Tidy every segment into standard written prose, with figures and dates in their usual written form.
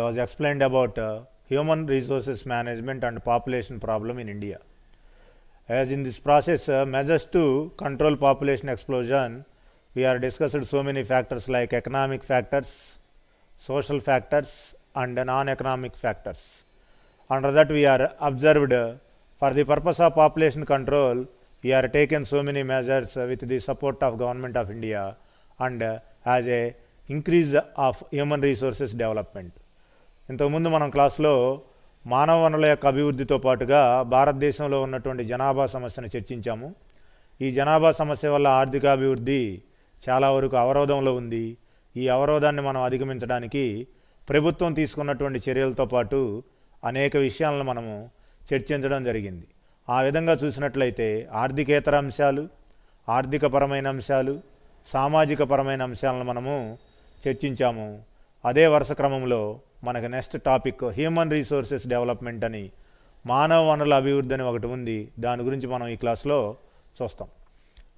was explained about human resources management and population problem in India. As in this process, measures to control population explosion, we are discussed so many factors like economic factors, social factors, and non-economic factors. Under that, we are observed for the purpose of population control, we are taken so many measures with the support of Government of India and as a increase of human resources development. ఇంతకుముందు మనం క్లాస్లో మానవ వనరుల యొక్క అభివృద్ధితో పాటుగా భారతదేశంలో ఉన్నటువంటి జనాభా సమస్యను చర్చించాము. ఈ జనాభా సమస్య వల్ల ఆర్థికాభివృద్ధి చాలా వరకు అవరోధంలో ఉంది. ఈ అవరోధాన్ని మనం అధిగమించడానికి ప్రభుత్వం తీసుకున్నటువంటి చర్యలతో పాటు అనేక విషయాలను మనము చర్చించడం జరిగింది. ఆ విధంగా చూసినట్లయితే ఆర్థికేతర అంశాలు, ఆర్థికపరమైన అంశాలు, సామాజిక పరమైన అంశాలను మనము చర్చించాము. అదే వరుస క్రమంలో మనకు next topic human resources development అని, మానవ వనరుల అభివృద్ధి అని ఒకటి ఉంది. దాని గురించి మనం ఈ క్లాస్లో చూస్తాం.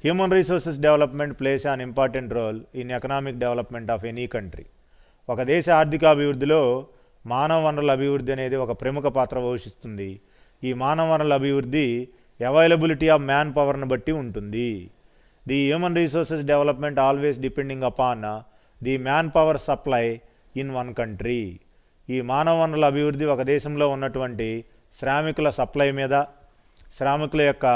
Human resources development plays an important role in economic development of any country. ఒక దేశ ఆర్థికాభివృద్ధిలో మానవ వనరుల అభివృద్ధి అనేది ఒక ప్రముఖ పాత్ర పోషిస్తుంది. ఈ మానవ వనరుల అభివృద్ధి అవైలబిలిటీ ఆఫ్ మ్యాన్ పవర్ను బట్టి ఉంటుంది. The human resources development always depending upon the man power supply in one country. ఈ మానవ వనరుల అభివృద్ధి ఒక దేశంలో ఉన్నటువంటి శ్రామికుల సప్లై మీద, శ్రామికుల యొక్క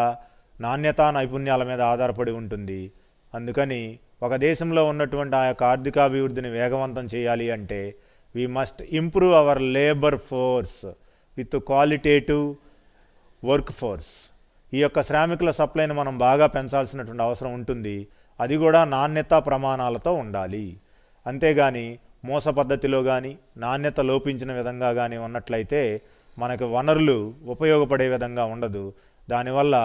నాణ్యత నైపుణ్యాల మీద ఆధారపడి ఉంటుంది. అందుకని ఒక దేశంలో ఉన్నటువంటి ఆ యొక్క ఆర్థికాభివృద్ధిని వేగవంతం చేయాలి అంటే we must improve our labour force with qualitative work force. ఈ యొక్క శ్రామికుల సప్లైని మనం బాగా పెంచాల్సినటువంటి అవసరం ఉంటుంది. అది కూడా నాణ్యత ప్రమాణాలతో ఉండాలి. అంతేగాని మోస పద్ధతిలో కానీ నాణ్యత లోపించిన విధంగా కానీ ఉన్నట్లయితే మనకు వనరులు ఉపయోగపడే విధంగా ఉండదు. దానివల్ల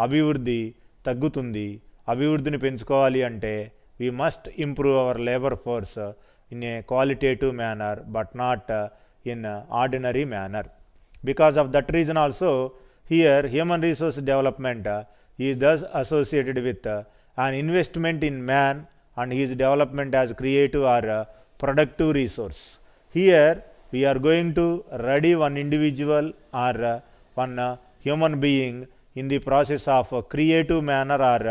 అభివృద్ధి తగ్గుతుంది. అభివృద్ధిని పెంచుకోవాలి అంటే we must improve our labour force in a qualitative manner but not in ordinary manner. Because of that reason also, here human resource development is thus associated with an investment in man and his development as creative or productive resource. Here we are going to ready one individual or one human being in the process of creative manner or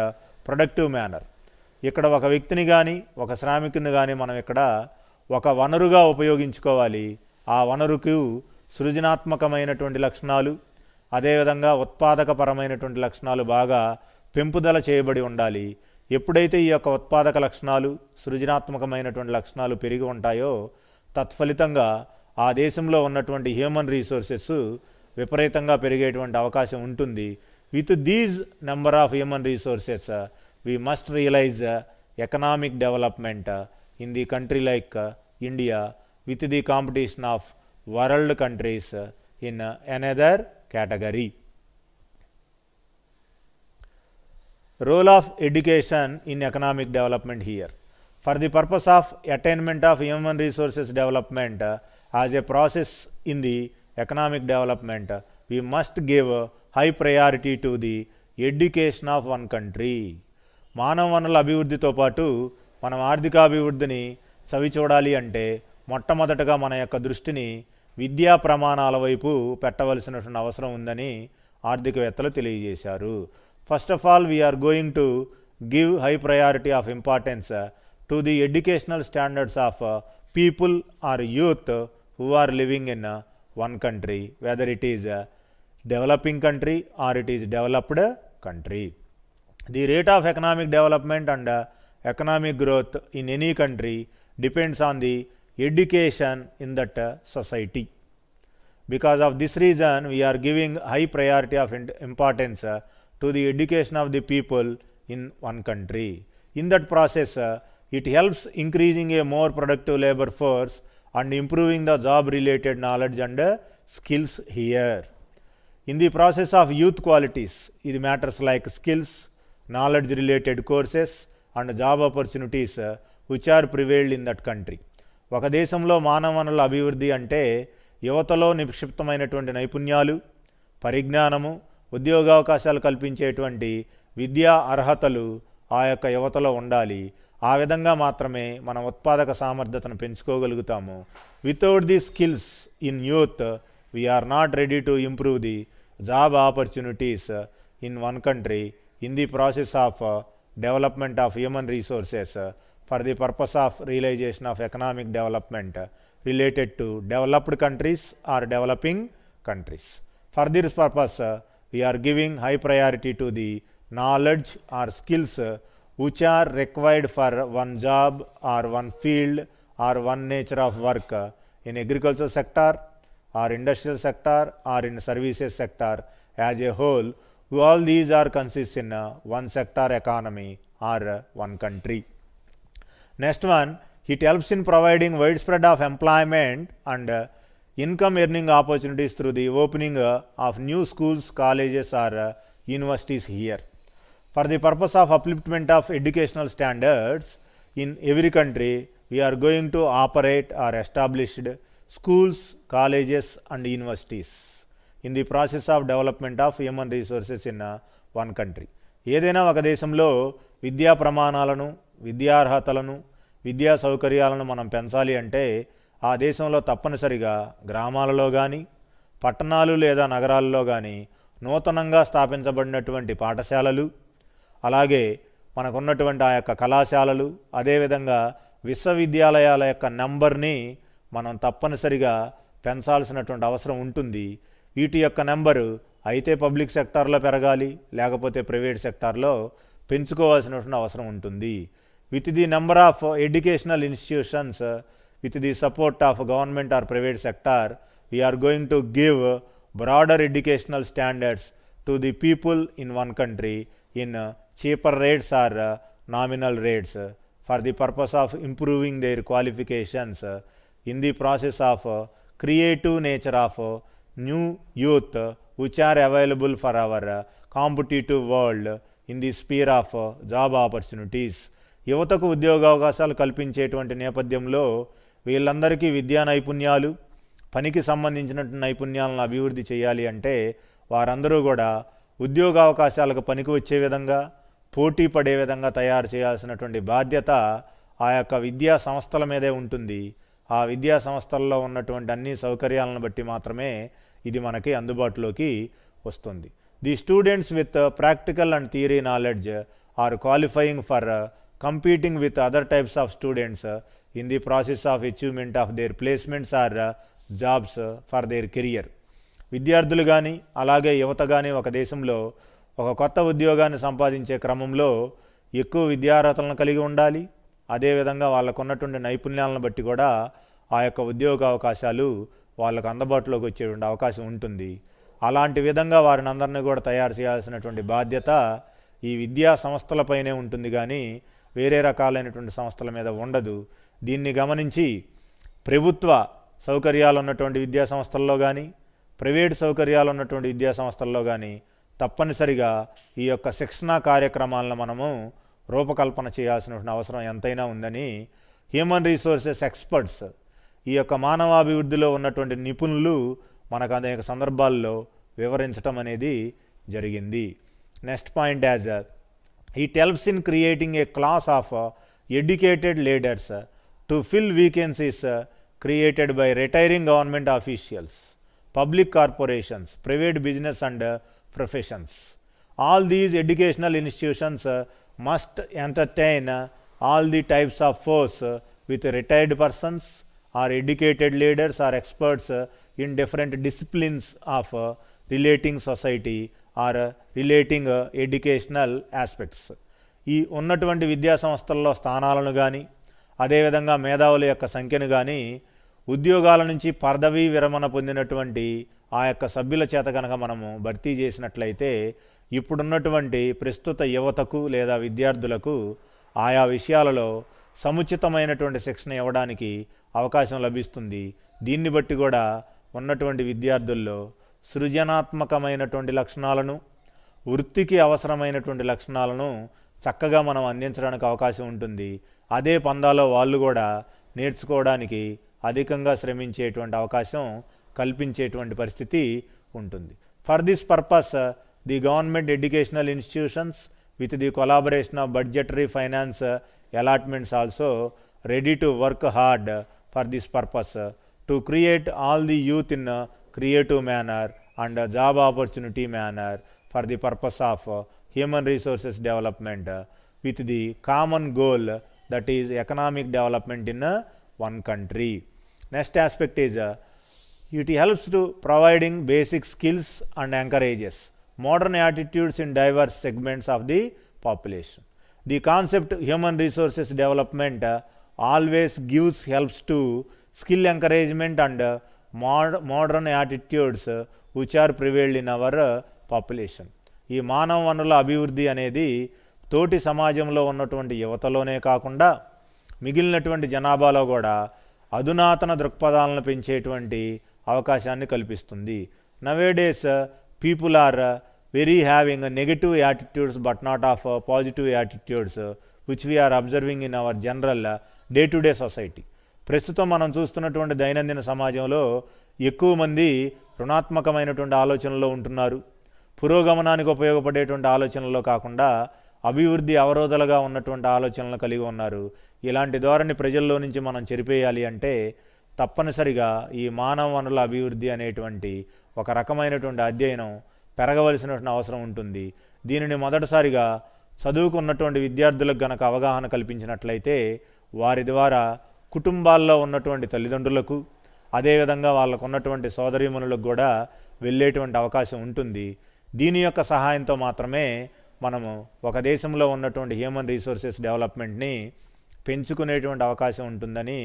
productive manner. ఇక్కడ ఒక వ్యక్తిని కానీ ఒక శ్రామికుని కానీ మనం ఇక్కడ ఒక వనరుగా ఉపయోగించుకోవాలి. ఆ వనరుకు సృజనాత్మకమైనటువంటి లక్షణాలు, అదేవిధంగా ఉత్పాదకపరమైనటువంటి లక్షణాలు బాగా పెంపుదల చేయబడి ఉండాలి. ఎప్పుడైతే ఈ యొక్క ఉత్పాదక లక్షణాలు, సృజనాత్మకమైనటువంటి లక్షణాలు పెరిగి ఉంటాయో తత్ఫలితంగా ఆ దేశంలో ఉన్నటువంటి హ్యూమన్ రీసోర్సెస్ విపరీతంగా పెరిగేటువంటి అవకాశం ఉంటుంది. With these number of human resources we must realise economic development in the country like India with the competition of world countries in another category. Role of education in economic development here. For the purpose of attainment of human resources development as a process in the economic development, we must give high priority to the education of one country. మానవ వనరుల అభివృద్ధితో పాటు మనం ఆర్థికాభివృద్ధిని చవిచూడాలి అంటే మొట్టమొదటగా మన యొక్క దృష్టిని విద్యా ప్రమాణాల వైపు పెట్టవలసినటువంటి అవసరం ఉందని ఆర్థికవేత్తలు తెలియజేశారు. First of all we are going to give high priority of importance to the educational standards of people or youth who are living in one country, whether it is developing country or it is developed country. The rate of economic development and economic growth in any country depends on the education in that society. Because of this reason we are giving high priority of importance to the education of the people in one country. In that process it helps increasing a more productive labor force and improving the job related knowledge and skills here. In the process of youth qualities, it matters like skills, knowledge related courses and job opportunities which are prevailed in that country. ఒక దేశంలో మానవ వనరుల అభివృద్ధి అంటే యువతలో నిక్షిప్తమైనటువంటి నైపుణ్యాలు, పరిజ్ఞానము, ఉద్యోగావకాశాలు కల్పించేటువంటి విద్యా అర్హతలు ఆ యొక్క యువతలో ఉండాలి. ఆ విధంగా మాత్రమే మన ఉత్పాదక సామర్థ్యతను పెంచుకోగలుగుతాము. Without the skills in youth we are not ready to improve the job opportunities in one country in the process of development of human resources for the purpose of realization of economic development related to developed countries or developing countries. For this purpose, we are giving high priority to the knowledge or skills which are required for one job or one field or one nature of work in agriculture sector or industrial sector or in services sector as a whole. All these are consist in one sector economy or one country. Next one, it helps in providing widespread of employment and income earning opportunities through the opening of new schools, colleges or universities here. For the purpose of upliftment of educational standards in every country, we are going to operate or established schools, colleges and universities in the process of development of human resources in one country. ఏదైనా ఒక దేశంలో విద్యా ప్రమాణాలను, విద్యార్హతలను, విద్యా సౌకర్యాలను మనం పెంచాలి అంటే ఆ దేశంలో తప్పనిసరిగా గ్రామాలలో కానీ, పట్టణాలు లేదా నగరాల్లో కానీ నూతనంగా స్థాపించబడినటువంటి పాఠశాలలు, అలాగే మనకున్నటువంటి ఆ యొక్క కళాశాలలు, అదేవిధంగా విశ్వవిద్యాలయాల యొక్క నెంబర్ని మనం తప్పనిసరిగా పెంచాల్సినటువంటి అవసరం ఉంటుంది. వీటి యొక్క నెంబరు అయితే పబ్లిక్ సెక్టార్లో పెరగాలి, లేకపోతే ప్రైవేట్ సెక్టార్లో పెంచుకోవాల్సినటువంటి అవసరం ఉంటుంది. With the number of educational institutions, with the support of government or private sector, we are going to give broader educational standards to the people in one country in cheaper rates or nominal rates for the purpose of improving their qualifications in the process of creative nature of new youth which are available for our competitive world in the sphere of job opportunities. యువతకు ఉద్యోగావకాశాలు కల్పించేటువంటి నేపథ్యంలో వీళ్ళందరికీ విద్యా నైపుణ్యాలు, పనికి సంబంధించినటువంటి నైపుణ్యాలను అభివృద్ధి చేయాలి అంటే వారందరూ కూడా ఉద్యోగావకాశాలకు పనికి వచ్చే విధంగా, పోటీ పడే విధంగా తయారు చేయాల్సినటువంటి బాధ్యత ఆ యొక్క విద్యా సంస్థల మీదే ఉంటుంది. ఆ విద్యా సంస్థల్లో ఉన్నటువంటి అన్ని సౌకర్యాలను బట్టి మాత్రమే ఇది మనకి అందుబాటులోకి వస్తుంది. The students with practical and theory knowledge are qualifying for competing with other types of students in the process of achievement of their placements or jobs for their career. విద్యార్థులు కానీ అలాగే యువత కానీ ఒక దేశంలో ఒక కొత్త ఉద్యోగాన్ని సంపాదించే క్రమంలో ఎక్కువ విద్యార్హతలను కలిగి ఉండాలి. అదేవిధంగా వాళ్ళకు ఉన్నటువంటి నైపుణ్యాలను బట్టి కూడా ఆ యొక్క ఉద్యోగ అవకాశాలు వాళ్ళకు అందుబాటులోకి వచ్చేటువంటి అవకాశం ఉంటుంది. అలాంటి విధంగా వారిని అందరినీ కూడా తయారు చేయాల్సినటువంటి బాధ్యత ఈ విద్యా సంస్థలపైనే ఉంటుంది, కానీ వేరే రకాలైనటువంటి సంస్థల మీద ఉండదు. దీన్ని గమనించి ప్రభుత్వ సౌకర్యాలు ఉన్నటువంటి విద్యా సంస్థల్లో కానీ, ప్రైవేట్ సౌకర్యాలు ఉన్నటువంటి విద్యా సంస్థల్లో కానీ తప్పనిసరిగా ఈ యొక్క శిక్షణా కార్యక్రమాలను మనము రూపకల్పన చేయాల్సినటువంటి అవసరం ఎంతైనా ఉందని హ్యూమన్ రీసోర్సెస్ ఎక్స్పర్ట్స్, ఈ యొక్క మానవాభివృద్ధిలో ఉన్నటువంటి నిపుణులు మనకు అనేక సందర్భాల్లో వివరించటం అనేది జరిగింది. Next point as it helps in creating a class of educated leaders to fill vacancies created by retiring government officials, public corporations, private business and professions. All these educational institutions must entertain all the types of force with retired persons or educated leaders or experts in different disciplines of relating society or relating educational aspects. ఈ ఉన్నటువంటి విద్యా సంస్థల్లో స్థానాలను కానీ, అదేవిధంగా మేధావుల యొక్క సంఖ్యను కానీ ఉద్యోగాల నుంచి పదవీ విరమణ పొందినటువంటి ఆ యొక్క సభ్యుల చేత కనుక మనము భర్తీ చేసినట్లయితే ఇప్పుడున్నటువంటి ప్రస్తుత యువతకు లేదా విద్యార్థులకు ఆయా విషయాలలో సముచితమైనటువంటి శిక్షణ ఇవ్వడానికి అవకాశం లభిస్తుంది. దీన్ని బట్టి కూడా ఉన్నటువంటి విద్యార్థుల్లో సృజనాత్మకమైనటువంటి లక్షణాలను, వృత్తికి అవసరమైనటువంటి లక్షణాలను చక్కగా మనం అందించడానికి అవకాశం ఉంటుంది. అదే పందాలో వాళ్ళు కూడా నేర్చుకోవడానికి అధికంగా శ్రమించేటువంటి అవకాశం కల్పించేటువంటి పరిస్థితి ఉంటుంది. For this purpose the government educational institutions with the collaboration of budgetary finance allotments also ready to work hard for this purpose to create all the youth in a creative manner and a job opportunity manner for the purpose of human resources development with the common goal that is economic development in one country. Next aspect is it helps to providing basic skills and encourages modern attitudes in diverse segments of the population. The concept human resources development always gives helps to skill encouragement and modern attitudes which are prevailed in our population. ఈ మానవ వనరుల అభివృద్ధి అనేది తోటి సమాజంలో ఉన్నటువంటి యువతలోనే కాకుండా మిగిలినటువంటి జనాభాలో కూడా అధునాతన దృక్పథాలను పెంచేటువంటి అవకాశాన్ని కల్పిస్తుంది. Nowadays people are very having negative attitudes but not of positive attitudes which we are observing in our general day to day society. ప్రస్తుతం మనం చూస్తున్నటువంటి దైనందిన సమాజంలో ఎక్కువ మంది రుణాత్మకమైనటువంటి ఆలోచనలో ఉంటున్నారు. పురోగమనానికి ఉపయోగపడేటువంటి ఆలోచనలో కాకుండా అభివృద్ధి అవరోధాలుగా ఉన్నటువంటి ఆలోచనలు కలిగి ఉన్నారు. ఇలాంటి ధోరణి ప్రజల్లో నుంచి మనం చెరిపేయాలి అంటే తప్పనిసరిగా ఈ మానవ వనరుల అభివృద్ధి అనేటువంటి ఒక రకమైనటువంటి అధ్యయనం పెరగవలసినటువంటి అవసరం ఉంటుంది. దీనిని మొదటిసారిగా చదువుకున్నటువంటి విద్యార్థులకు గనక అవగాహన కల్పించినట్లయితే వారి ద్వారా కుటుంబాల్లో ఉన్నటువంటి తల్లిదండ్రులకు అదేవిధంగా వాళ్ళకు ఉన్నటువంటి సోదరీమణులకు కూడా వెళ్ళేటువంటి అవకాశం ఉంటుంది. దీని యొక్క సహాయంతో మాత్రమే మనము ఒక దేశంలో ఉన్నటువంటి హ్యూమన్ రీసోర్సెస్ డెవలప్మెంట్ని పెంచుకునేటువంటి అవకాశం ఉంటుందని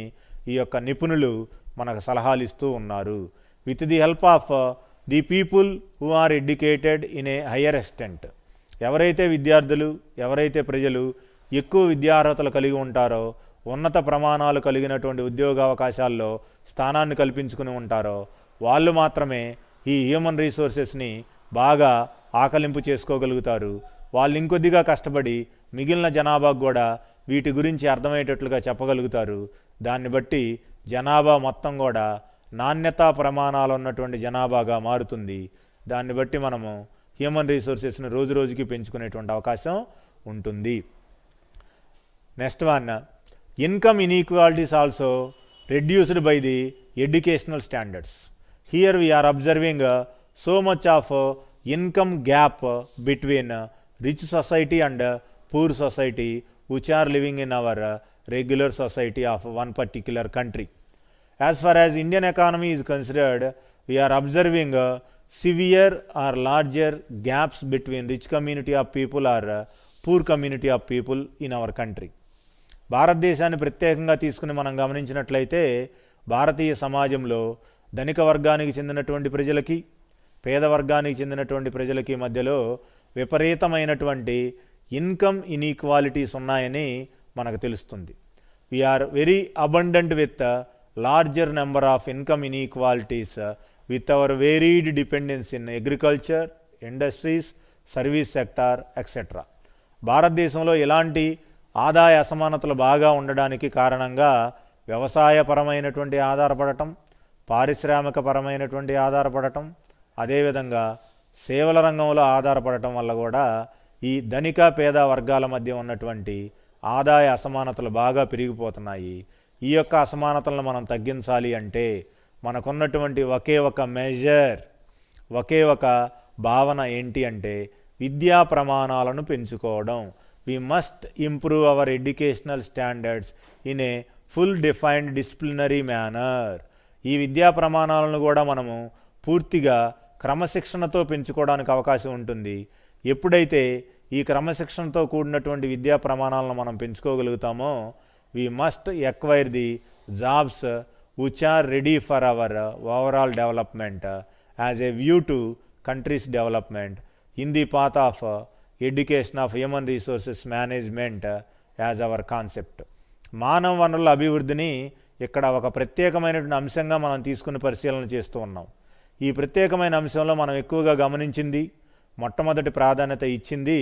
ఈ యొక్క నిపుణులు మనకు సలహాలు ఇస్తూ ఉన్నారు. With the help of the people who are educated in a higher extent, ఎవరైతే విద్యార్థులు ఎవరైతే ప్రజలు ఎక్కువ విద్యార్హతలు కలిగి ఉంటారో ఉన్నత ప్రమాణాలు కలిగినటువంటి ఉద్యోగ అవకాశాల్లో స్థానాన్ని కల్పించుకుని ఉంటారో వాళ్ళు మాత్రమే ఈ హ్యూమన్ రీసోర్సెస్ని బాగా ఆకలింపు చేసుకోగలుగుతారు. వాళ్ళు ఇంకొద్దిగా కష్టపడి మిగిలిన జనాభాకు కూడా వీటి గురించి అర్థమయ్యేటట్లుగా చెప్పగలుగుతారు. దాన్ని బట్టి జనాభా మొత్తం కూడా నాణ్యతా ప్రమాణాలు ఉన్నటువంటి జనాభాగా మారుతుంది. దాన్ని బట్టి మనము హ్యూమన్ రీసోర్సెస్ని రోజు రోజుకి పెంచుకునేటువంటి అవకాశం ఉంటుంది. Next one, income inequalities also reduced by the educational standards. Here we are observing so much of income gap between rich society and poor society which are living in our regular society of one particular country. As far as Indian economy is considered, we are observing severe or larger gaps between rich community of people or poor community of people in our country. భారతదేశాన్ని ప్రత్యేకంగా తీసుకుని మనం గమనించినట్లయితే భారతీయ సమాజంలో ధనిక వర్గానికి చెందినటువంటి ప్రజలకి పేద వర్గానికి చెందినటువంటి ప్రజలకి మధ్యలో విపరీతమైనటువంటి ఇన్కమ్ ఇన్ఈక్వాలిటీస్ ఉన్నాయని మనకు తెలుస్తుంది. We are very abundant with larger number of income inequalities with our varied dependence in agriculture, industries, service sector etcetera. భారతదేశంలో ఎలాంటి ఆదాయ అసమానతలు బాగా ఉండడానికి కారణంగా వ్యవసాయపరమైనటువంటి ఆధారపడటం, పారిశ్రామికపరమైనటువంటి ఆధారపడటం, అదేవిధంగా సేవల రంగంలో ఆధారపడటం వల్ల కూడా ఈ ధనిక పేద వర్గాల మధ్య ఉన్నటువంటి ఆదాయ అసమానతలు బాగా పెరిగిపోతున్నాయి. ఈ యొక్క అసమానతలను మనం తగ్గించాలి అంటే మనకున్నటువంటి ఒకే ఒక మెజర్, ఒకే ఒక భావన ఏంటి అంటే విద్యా ప్రమాణాలను పెంచుకోవడం. We must improve our educational standards in a full defined disciplinary manner. ఈ విద్యా ప్రమాణాలను కూడా మనము పూర్తిగా క్రమశిక్షణతో పెంచుకోవడానికి అవకాశం ఉంటుంది. ఎప్పుడైతే ఈ క్రమశిక్షణతో కూడినటువంటి విద్యా ప్రమాణాలను మనం పెంచుకోగలుగుతామో we must acquire the jobs which are ready for our overall development as a view to country's development in the path of education of human resources management as our concept. మానవ వనరుల అభివృద్ధిని ఇక్కడ ఒక ప్రత్యేకమైనటువంటి అంశంగా మనం తీసుకుని పరిశీలన చేస్తూ ఉన్నాం. ఈ ప్రత్యేకమైన అంశంలో మనం ఎక్కువగా గమనించింది, మొట్టమొదటి ప్రాధాన్యత ఇచ్చింది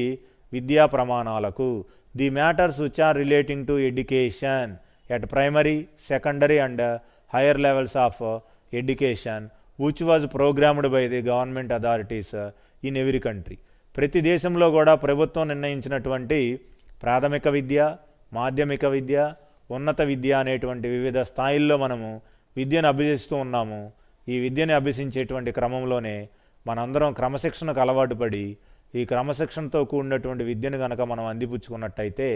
విద్యా ప్రమాణాలకు. The matters which are relating to education at primary, secondary and higher levels of education which was programmed by the government authorities in every country. ప్రతి దేశంలో కూడా ప్రభుత్వం నిర్ణయించినటువంటి ప్రాథమిక విద్య, మాధ్యమిక విద్య, ఉన్నత విద్య అనేటువంటి వివిధ స్థాయిల్లో మనము విద్యను అభ్యసిస్తూ ఉన్నాము. ఈ విద్యను అభ్యసించేటువంటి క్రమంలోనే మనందరం క్రమశిక్షణకు అలవాటు పడి ఈ క్రమశిక్షణతో కూడినటువంటి విద్యను కనుక మనం అందిపుచ్చుకున్నట్టయితే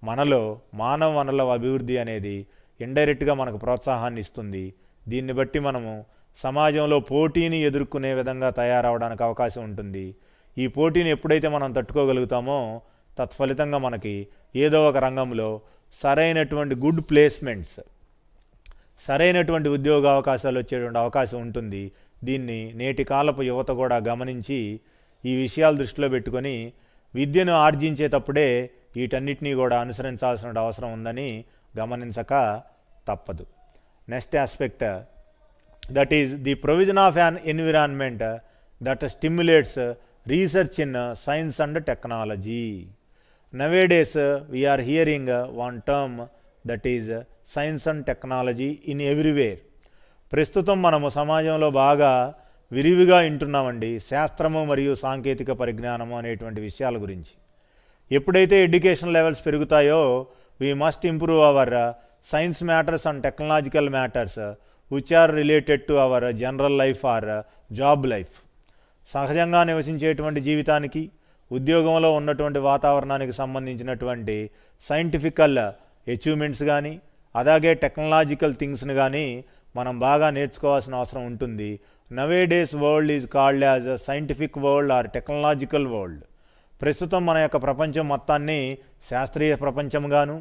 మనలో మానవ వనరుల అభివృద్ధి అనేది ఇండైరెక్ట్గా మనకు ప్రోత్సాహాన్ని ఇస్తుంది. దీన్ని బట్టి మనము సమాజంలో పోటీని ఎదుర్కొనే విధంగా తయారవడానికి అవకాశం ఉంటుంది. ఈ పోటీని ఎప్పుడైతే మనం తట్టుకోగలుగుతామో తత్ఫలితంగా మనకి ఏదో ఒక రంగంలో సరైనటువంటి గుడ్ ప్లేస్మెంట్స్, సరైనటువంటి ఉద్యోగ అవకాశాలు వచ్చేటువంటి అవకాశం ఉంటుంది. దీన్ని నేటి కాలపు యువత కూడా గమనించి ఈ విషయాలు దృష్టిలో పెట్టుకొని విద్యను ఆర్జించేటప్పుడే వీటన్నిటినీ కూడా అనుసరించాల్సిన అవసరం ఉందని గమనించక తప్పదు. Next aspect, that is the provision of an environment that stimulates research in science and technology. Nowadays we are hearing one term, that is science and technology in everywhere. ప్రస్తుతం మనము సమాజంలో బాగా విరివిగా వింటున్నామండి శాస్త్రము మరియు సాంకేతిక పరిజ్ఞానము అనేటువంటి విషయాల గురించి. ఎప్పుడైతే ఎడ్యుకేషన్ లెవెల్స్ పెరుగుతాయో we must improve our science matters and technological matters which are related to our general life or job life. సహజంగా నివసించేటువంటి జీవితానికి, ఉద్యోగంలో ఉన్నటువంటి వాతావరణానికి సంబంధించినటువంటి సైంటిఫికల్ అచీవ్మెంట్స్ కానీ అలాగే టెక్నాలజికల్ థింగ్స్ని కానీ మనం బాగా నేర్చుకోవాల్సిన అవసరం ఉంటుంది. Nowadays world is called as scientific world or technological world. ప్రస్తుతం మన యొక్క ప్రపంచం మొత్తాన్ని శాస్త్రీయ ప్రపంచంగాను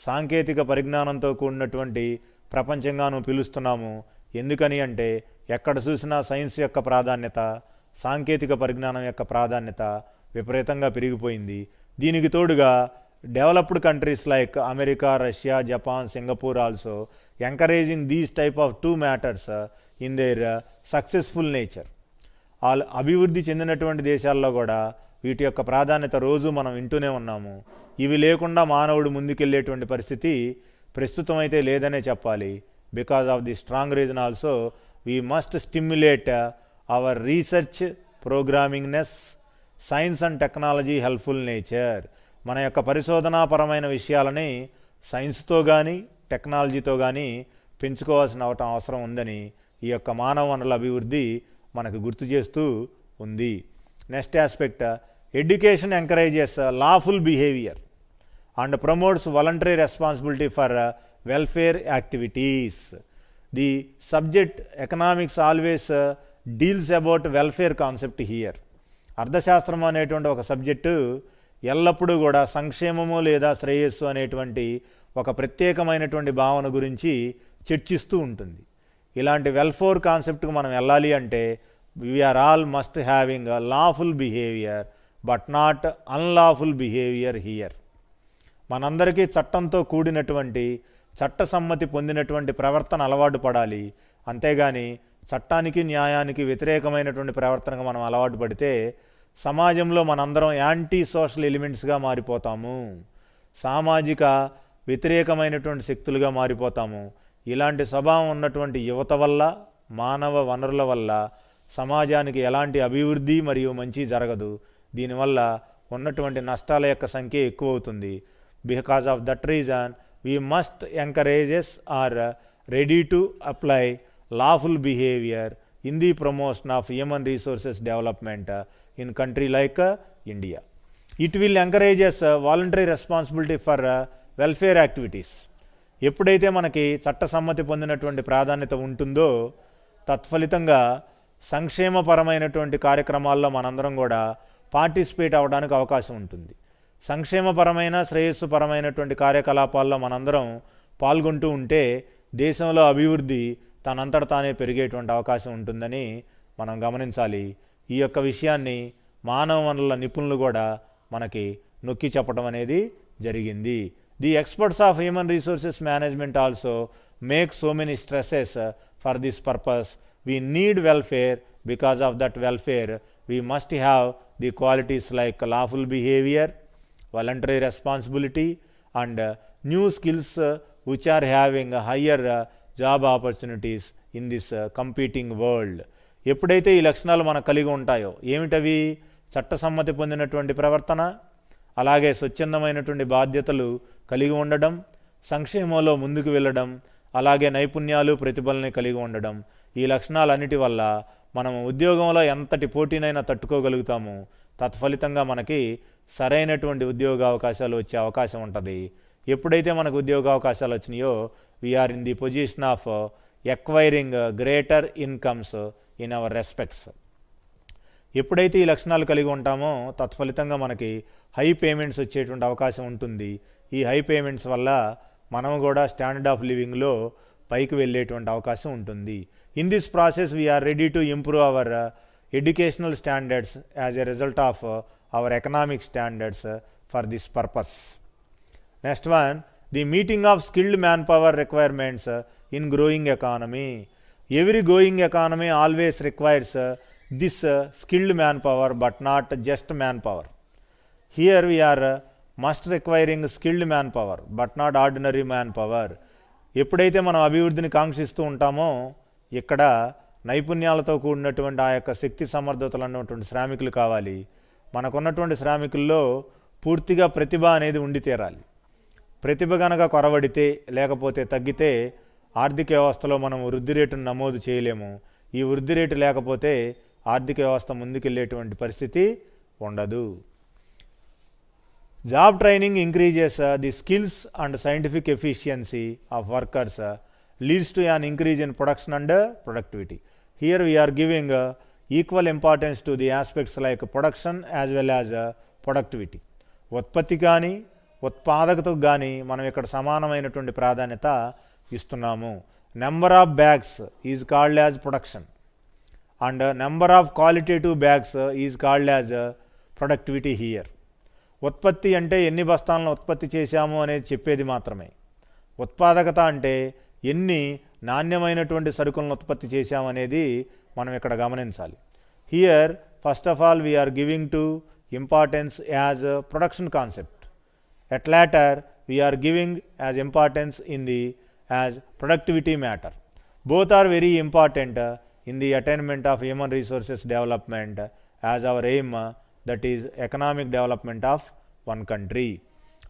సాంకేతిక పరిజ్ఞానంతో కూడినటువంటి ప్రపంచంగాను పిలుస్తున్నాము. ఎందుకని అంటే ఎక్కడ చూసినా సైన్స్ యొక్క ప్రాధాన్యత, సాంకేతిక పరిజ్ఞానం యొక్క ప్రాధాన్యత విపరీతంగా పెరిగిపోయింది. దీనికి తోడుగా developed countries like America, Russia, Japan, Singapore also encouraging these type of two matters in there successful nature. అభివృద్ధి చెందినటువంటి దేశాల్లో కూడా వీటి యొక్క ప్రాధాన్యత రోజు మనం వింటూనే ఉన్నాము. ఇవి లేకుండా మానవుడు ముందుకెళ్ళేటువంటి పరిస్థితి ప్రస్తుతం అయితే లేదనే చెప్పాలి. Because of the strong reason also we must stimulate our research programmingness, science and technology helpful nature. మన యొక్క పరిశోధనాపరమైన విషయాలని సైన్స్తో కానీ టెక్నాలజీతో కానీ పెంచుకోవాల్సిన అవసరం ఉందని ఈ యొక్క మానవ వనరుల అభివృద్ధి మనకు గుర్తు చేస్తూ ఉంది. Next aspect, education encourages lawful behaviour and promotes voluntary responsibility for welfare activities. The subject economics always deals about welfare concept here. అర్థశాస్త్రం అనేటువంటి ఒక సబ్జెక్టు ఎల్లప్పుడూ కూడా సంక్షేమము లేదా శ్రేయస్సు అనేటువంటి ఒక ప్రత్యేకమైనటువంటి భావన గురించి చర్చిస్తూ ఉంటుంది. ఇలాంటి వెల్ఫేర్ కాన్సెప్ట్కు మనం వెళ్ళాలి అంటే we are all must having lawful behaviour but not unlawful behaviour here. మనందరికీ చట్టంతో కూడినటువంటి చట్టసమ్మతి పొందినటువంటి ప్రవర్తన అలవాటు పడాలి. అంతేగాని చట్టానికి న్యాయానికి వ్యతిరేకమైనటువంటి ప్రవర్తనకు మనం అలవాటు పడితే సమాజంలో మనందరం యాంటీ సోషల్ ఎలిమెంట్స్గా మారిపోతాము, సామాజిక వ్యతిరేకమైనటువంటి శక్తులుగా మారిపోతాము. ఇలాంటి స్వభావం ఉన్నటువంటి యువత వల్ల, మానవ వనరుల వల్ల సమాజానికి ఎలాంటి అభివృద్ధి మరియు మంచి జరగదు. దీనివల్ల ఉన్నటువంటి నష్టాల యొక్క సంఖ్య ఎక్కువ అవుతుంది. Because of that reason we must encourages or ready to apply lawful behavior in the promotion of human resources development in country like India. It will encourage us voluntary responsibility for welfare activities. ఎప్పుడైతే మనకి చట్టసమ్మతి పొందినటువంటి ప్రాధాన్యత ఉంటుందో తత్ఫలితంగా సంక్షేమపరమైనటువంటి కార్యక్రమాల్లో మనందరం కూడా participate అవ్వడానికి అవకాశం ఉంటుంది. సంక్షేమపరమైన శ్రేయస్సుపరమైనటువంటి కార్యకలాపాల్లో మనందరం పాల్గొంటూ ఉంటే దేశంలో అభివృద్ధి తనంతట తానే పెరిగేటువంటి అవకాశం ఉంటుందని మనం గమనించాలి. ఈ యొక్క విషయాన్ని మానవ వనరుల నిపుణులు కూడా మనకి నొక్కి చెప్పడం అనేది జరిగింది. The experts of human resources management also make so many stresses for this purpose. We need welfare. Because of that welfare we must have the qualities like lawful behaviour, voluntary responsibility and new skills which are having higher job opportunities in this competing world. ఎప్పుడైతే ఈ లక్షణాలు మనకు కలిగి ఉంటాయో, ఏమిటవి? చట్టసమ్మతి పొందినటువంటి ప్రవర్తన, అలాగే స్వచ్ఛందమైనటువంటి బాధ్యతలు కలిగి ఉండడం, సంక్షేమంలో ముందుకు వెళ్ళడం, అలాగే నైపుణ్యాలు ప్రతిభల్ని కలిగి ఉండడం. ఈ లక్షణాలన్నిటి వల్ల మనం ఉద్యోగంలో ఎంతటి పోటీనైనా తట్టుకోగలుగుతాము. తత్ఫలితంగా మనకి సరైనటువంటి ఉద్యోగ అవకాశాలు వచ్చే అవకాశం ఉంటుంది. ఎప్పుడైతే మనకు ఉద్యోగ అవకాశాలు వచ్చినాయో we are in the position of acquiring greater incomes in our respects. ఎప్పుడైతే ఈ లక్షణాలు కలిగి ఉంటామో తత్ఫలితంగా మనకి హై పేమెంట్స్ వచ్చేటువంటి అవకాశం ఉంటుంది. ఈ హై పేమెంట్స్ వల్ల మనం కూడా స్టాండర్డ్ ఆఫ్ లివింగ్లో పైకి వెళ్ళేటువంటి అవకాశం ఉంటుంది. In this process we are ready to improve our educational standards as a result of our economic standards for this purpose. Next one, the meeting of skilled man power requirements in growing economy. Every growing economy always requires this skilled manpower but not just manpower. Here we are must requiring skilled manpower but not ordinary manpower. ఎప్పుడైతే మనం అభివృద్ధిని కాంక్షిస్తూ ఉంటామో ఇక్కడ నైపుణ్యాలతో కూడినటువంటి ఆ యొక్క శక్తి సమర్థతలు అన్నటువంటి శ్రామికులు కావాలి. మనకున్నటువంటి శ్రామికుల్లో పూర్తిగా ప్రతిభ అనేది ఉండి తీరాలి. ప్రతిభ కనుక కొరవడితే లేకపోతే తగ్గితే ఆర్థిక వ్యవస్థలో మనం వృద్ధి రేటును నమోదు చేయలేము. ఈ వృద్ధి రేటు లేకపోతే ఆర్థిక వ్యవస్థ ముందుకెళ్ళేటువంటి పరిస్థితి ఉండదు. Job training increases the skills and scientific efficiency of workers, leads to an increase in production and productivity. Here we are giving equal importance to the aspects like production as well as productivity. ఉత్పత్తి కానీ ఉత్పాదకతకు కానీ మనం ఇక్కడ సమానమైనటువంటి ప్రాధాన్యత ఇస్తున్నాము. Number of bags is called as production and number of qualitative bags is called as productivity here. ఉత్పత్తి అంటే ఎన్ని బస్తాలను ఉత్పత్తి చేశాము అనేది చెప్పేది మాత్రమే. ఉత్పాదకత అంటే ఎన్ని నాణ్యమైనటువంటి సరుకులను ఉత్పత్తి చేశామనేది మనం ఇక్కడ గమనించాలి. Here first of all we are giving to importance as production concept. At later we are giving as importance in the as productivity matter. Both are very important in the attainment of human resources development as our aim, that is economic development of one country.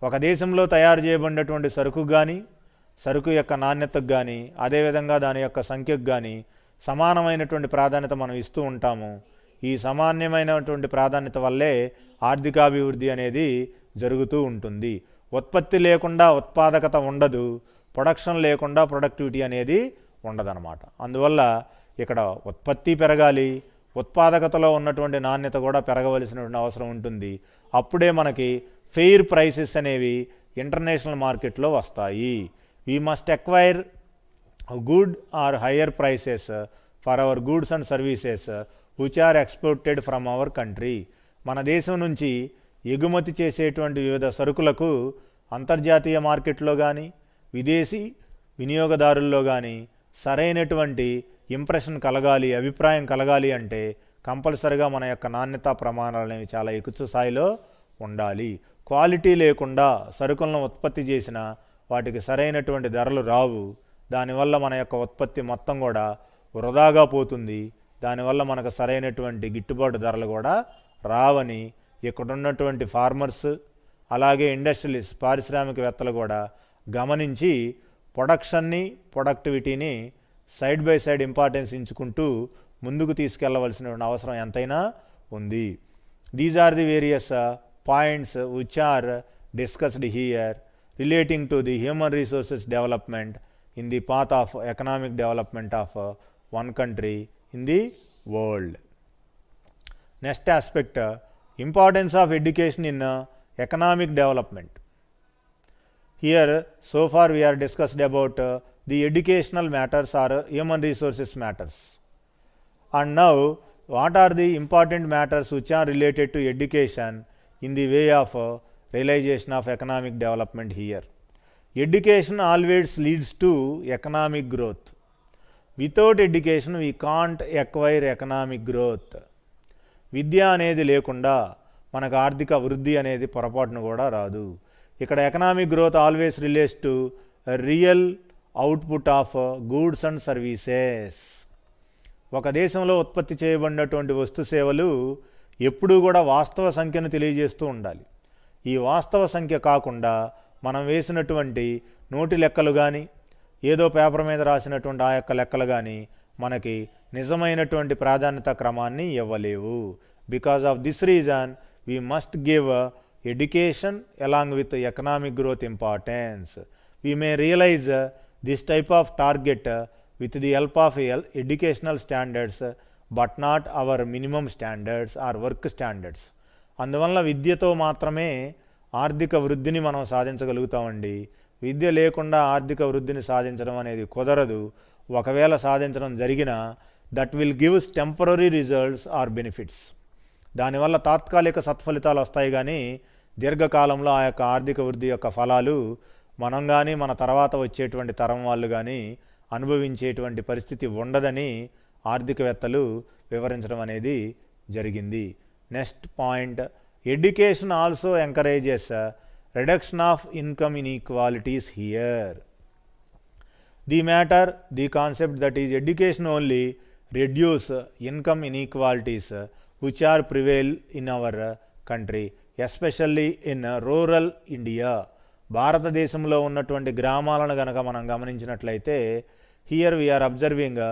ఒక దేశంలో తయారు చేయబడినటువంటి సరుకు కానీ సరుకు యొక్క నాణ్యతకు కానీ అదేవిధంగా దాని యొక్క సంఖ్యకు కానీ సమానమైనటువంటి ప్రాధాన్యత మనం ఇస్తూ ఉంటాము. ఈ సమానమైనటువంటి ప్రాధాన్యత వల్లే ఆర్థికాభివృద్ధి అనేది జరుగుతూ ఉంటుంది. ఉత్పత్తి లేకుండా ఉత్పాదకత ఉండదు, ప్రొడక్షన్ లేకుండా ప్రొడక్టివిటీ అనేది ఉండదన్నమాట. అందువల్ల ఇక్కడ ఉత్పత్తి పెరగాలి, ఉత్పాదకతలో ఉన్నటువంటి నాణ్యత కూడా పెరగవలసినటువంటి అవసరం ఉంటుంది. అప్పుడే మనకి ఫెయిర్ ప్రైసెస్ అనేవి ఇంటర్నేషనల్ మార్కెట్లో వస్తాయి. We must acquire good or higher prices for our goods and services which are exported from our country. మన దేశం నుంచి ఎగుమతి చేసేటువంటి వివిధ సరుకులకు అంతర్జాతీయ మార్కెట్లో కానీ విదేశీ వినియోగదారుల్లో కానీ సరైనటువంటి ఇంప్రెషన్ కలగాలి, అభిప్రాయం కలగాలి అంటే కంపల్సరిగా మన యొక్క నాణ్యతా ప్రమాణాలు అనేవి చాలా ఎక్కువ స్థాయిలో ఉండాలి. క్వాలిటీ లేకుండా సరుకులను ఉత్పత్తి చేసిన వాటికి సరైనటువంటి ధరలు రావు. దానివల్ల మన యొక్క ఉత్పత్తి మొత్తం కూడా వృధాగా పోతుంది. దానివల్ల మనకు సరైనటువంటి గిట్టుబాటు ధరలు కూడా రావని ఇక్కడ ఉన్నటువంటి ఫార్మర్స్ అలాగే ఇండస్ట్రియలిస్ట్ పారిశ్రామికవేత్తలు కూడా గమనించి ప్రొడక్షన్ని ప్రొడక్టివిటీని సైడ్ బై సైడ్ ఇంపార్టెన్స్ ఇచ్చుకుంటూ ముందుకు తీసుకెళ్లవలసిన అవసరం ఎంతైనా ఉంది. These are the various points which are discussed here relating to the human resources development in the path of economic development of one country in the world. Next aspect, importance of education in economic development. Here so far we are discussed about the educational matters or human resources matters, and now what are the important matters which are related to education in the way of realization of economic development here. Education always leads to economic growth. Without education we can't acquire economic growth. విద్య అనేది లేకుండా మనకు ఆర్థిక వృద్ధి అనేది పొరపాటును కూడా రాదు. ఇక్కడ economic growth always relates to real output of goods and services. ఒక దేశంలో ఉత్పత్తి చేయబడినటువంటి వస్తు సేవలు ఎప్పుడూ కూడా వాస్తవ సంఖ్యను తెలియజేస్తూ ఉండాలి. ఈ వాస్తవ సంఖ్య కాకుండా మనం వేసినటువంటి నోటి లెక్కలు కానీ ఏదో పేపర్ మీద రాసినటువంటి ఆ యొక్క లెక్కలు కానీ మనకి నిజమైనటువంటి ప్రాధాన్యత క్రమాన్ని ఇవ్వలేవు. Because of this reason we must give education along with economic growth importance. We may realize this type of target with the help of educational standards but not our minimum standards or work standards. అందువల్ల విద్యతో మాత్రమే ఆర్థిక వృద్ధిని మనం సాధించగలుగుతామండి. విద్య లేకుండా ఆర్థిక వృద్ధిని సాధించడం అనేది కుదరదు. ఒకవేళ సాధించడం జరిగినా that will gives temporary results or benefits. దానివల్ల తాత్కాలిక సత్ఫలితాలు వస్తాయి కానీ దీర్ఘకాలంలో ఆ యొక్క ఆర్థిక వృద్ధి యొక్క ఫలాలు మనం కానీ మన తర్వాత వచ్చేటువంటి తరం వాళ్ళు కానీ అనుభవించేటువంటి పరిస్థితి ఉండదని ఆర్థికవేత్తలు వివరించడం అనేది జరిగింది. Next point, education also encourages reduction of income inequalities here. The concept that is education only reduce income inequalities which are prevail in our country, especially in rural India. భారతదేశంలో ఉన్నటువంటి గ్రామాలను కనుక మనం గమనించినట్లయితే here we are observing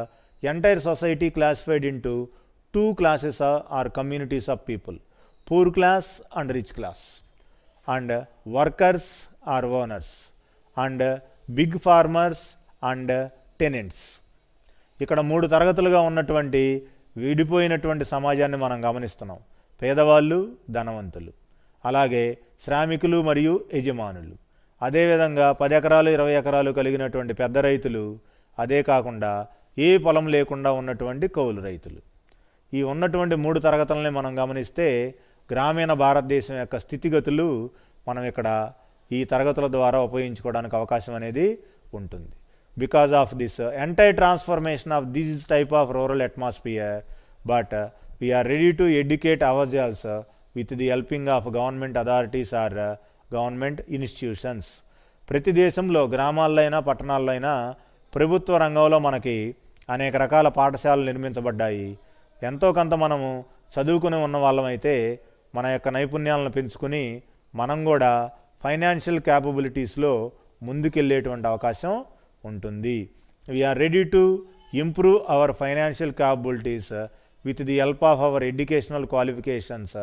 entire society classified into 2 classes or communities of people, poor class and rich class, and workers or owners, and big farmers and tenants. ఇక్కడ 3 తరగతులుగా ఉన్నటువంటి విడిపోయినటువంటి సమాజాన్ని మనం గమనిస్తున్నాం. పేదవాళ్ళు, ధనవంతులు, అలాగే శ్రామికులు మరియు యజమానులు, అదేవిధంగా 10 ఎకరాలు 20 ఎకరాలు కలిగినటువంటి పెద్ద రైతులు, అదే కాకుండా ఏ పొలం లేకుండా ఉన్నటువంటి కౌలు రైతులు. ఈ ఉన్నటువంటి 3 తరగతులని మనం గమనిస్తే గ్రామీణ భారతదేశం యొక్క స్థితిగతులు మనం ఇక్కడ ఈ తరగతుల ద్వారా ఉపయోగించుకోవడానికి అవకాశం అనేది ఉంటుంది. Because of this entire transformation of this type of rural atmosphere, but we are ready to educate our selves with the helping of government authorities or government institutions. ప్రతి దేశంలో గ్రామాల్లో అయినా పట్టణాల్లో అయినా ప్రభుత్వ రంగంలో మనకి అనేక రకాల పాఠశాలలు నిర్మించబడ్డాయి. ఎంతో కొంత మనము చదువుకుని ఉన్న వాళ్ళమైతే మన యొక్క నైపుణ్యాలను పెంచుకుని మనం కూడా ఫైనాన్షియల్ క్యాపబిలిటీస్లో ముందుకెళ్ళేటువంటి అవకాశం ఉంటుంది. We are ready to improve our financial capabilities with the help of our educational qualifications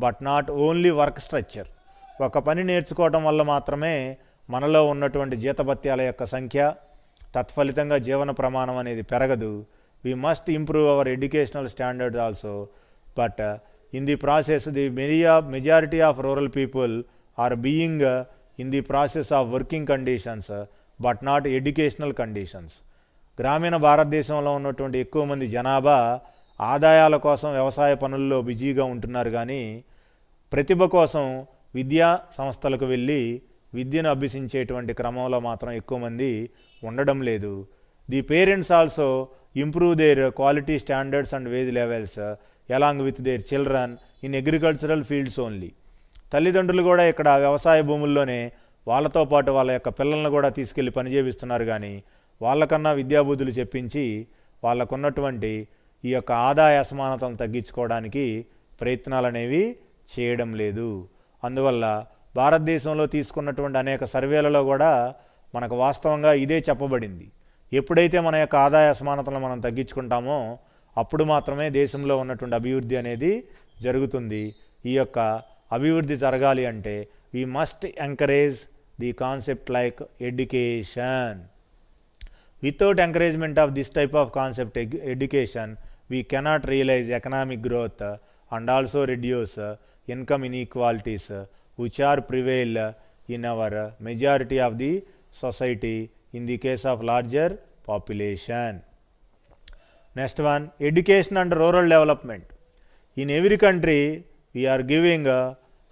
but not only work structure. ఒక పని నేర్చుకోవడం వల్ల మాత్రమే మనలో ఉన్నటువంటి జీతభత్యాల యొక్క సంఖ్య, తత్ఫలితంగా జీవన ప్రమాణం అనేది పెరగదు. We must improve our educational standards also, but in the process the majority of rural people are being in the process of working conditions but not educational conditions. గ్రామీణ భారతదేశంలో ఉన్నటువంటి ఎక్కువ మంది జనాభా ఆదాయాల కోసం వ్యవసాయ పనుల్లో బిజీగా ఉంటున్నారు కానీ ప్రతిభ కోసం విద్యా సంస్థలకు వెళ్ళి విద్యను అభ్యసించేటువంటి క్రమంలో మాత్రం ఎక్కువ మంది ఉండడం లేదు. The parents also improve their quality standards and wage levels along with their children in agricultural fields only. తల్లిదండ్రులు కూడా ఇక్కడ వ్యవసాయ భూముల్లోనే వాళ్ళతో పాటు వాళ్ళ యొక్క పిల్లలను కూడా తీసుకెళ్ళి పనిచేపిస్తున్నారు కానీ వాళ్ళకన్నా విద్యాబుద్ధులు చెప్పించి వాళ్ళకున్నటువంటి ఈ యొక్క ఆదాయ అసమానతను తగ్గించుకోవడానికి ప్రయత్నాలు అనేవి చేయడం లేదు. అందువల్ల భారతదేశంలో తీసుకున్నటువంటి అనేక సర్వేలలో కూడా మనకు వాస్తవంగా ఇదే చెప్పబడింది. ఎప్పుడైతే మన యొక్క ఆదాయ అసమానతలను మనం తగ్గించుకుంటామో అప్పుడు మాత్రమే దేశంలో ఉన్నటువంటి అభివృద్ధి అనేది జరుగుతుంది. ఈ యొక్క అభివృద్ధి జరగాలి అంటే we must encourage the concept like education. Without encouragement of this type of concept education we cannot realise economic growth and also reduce income inequalities which are prevail in our majority of the society in the case of larger population. Next one, education and rural development. In every country we are giving a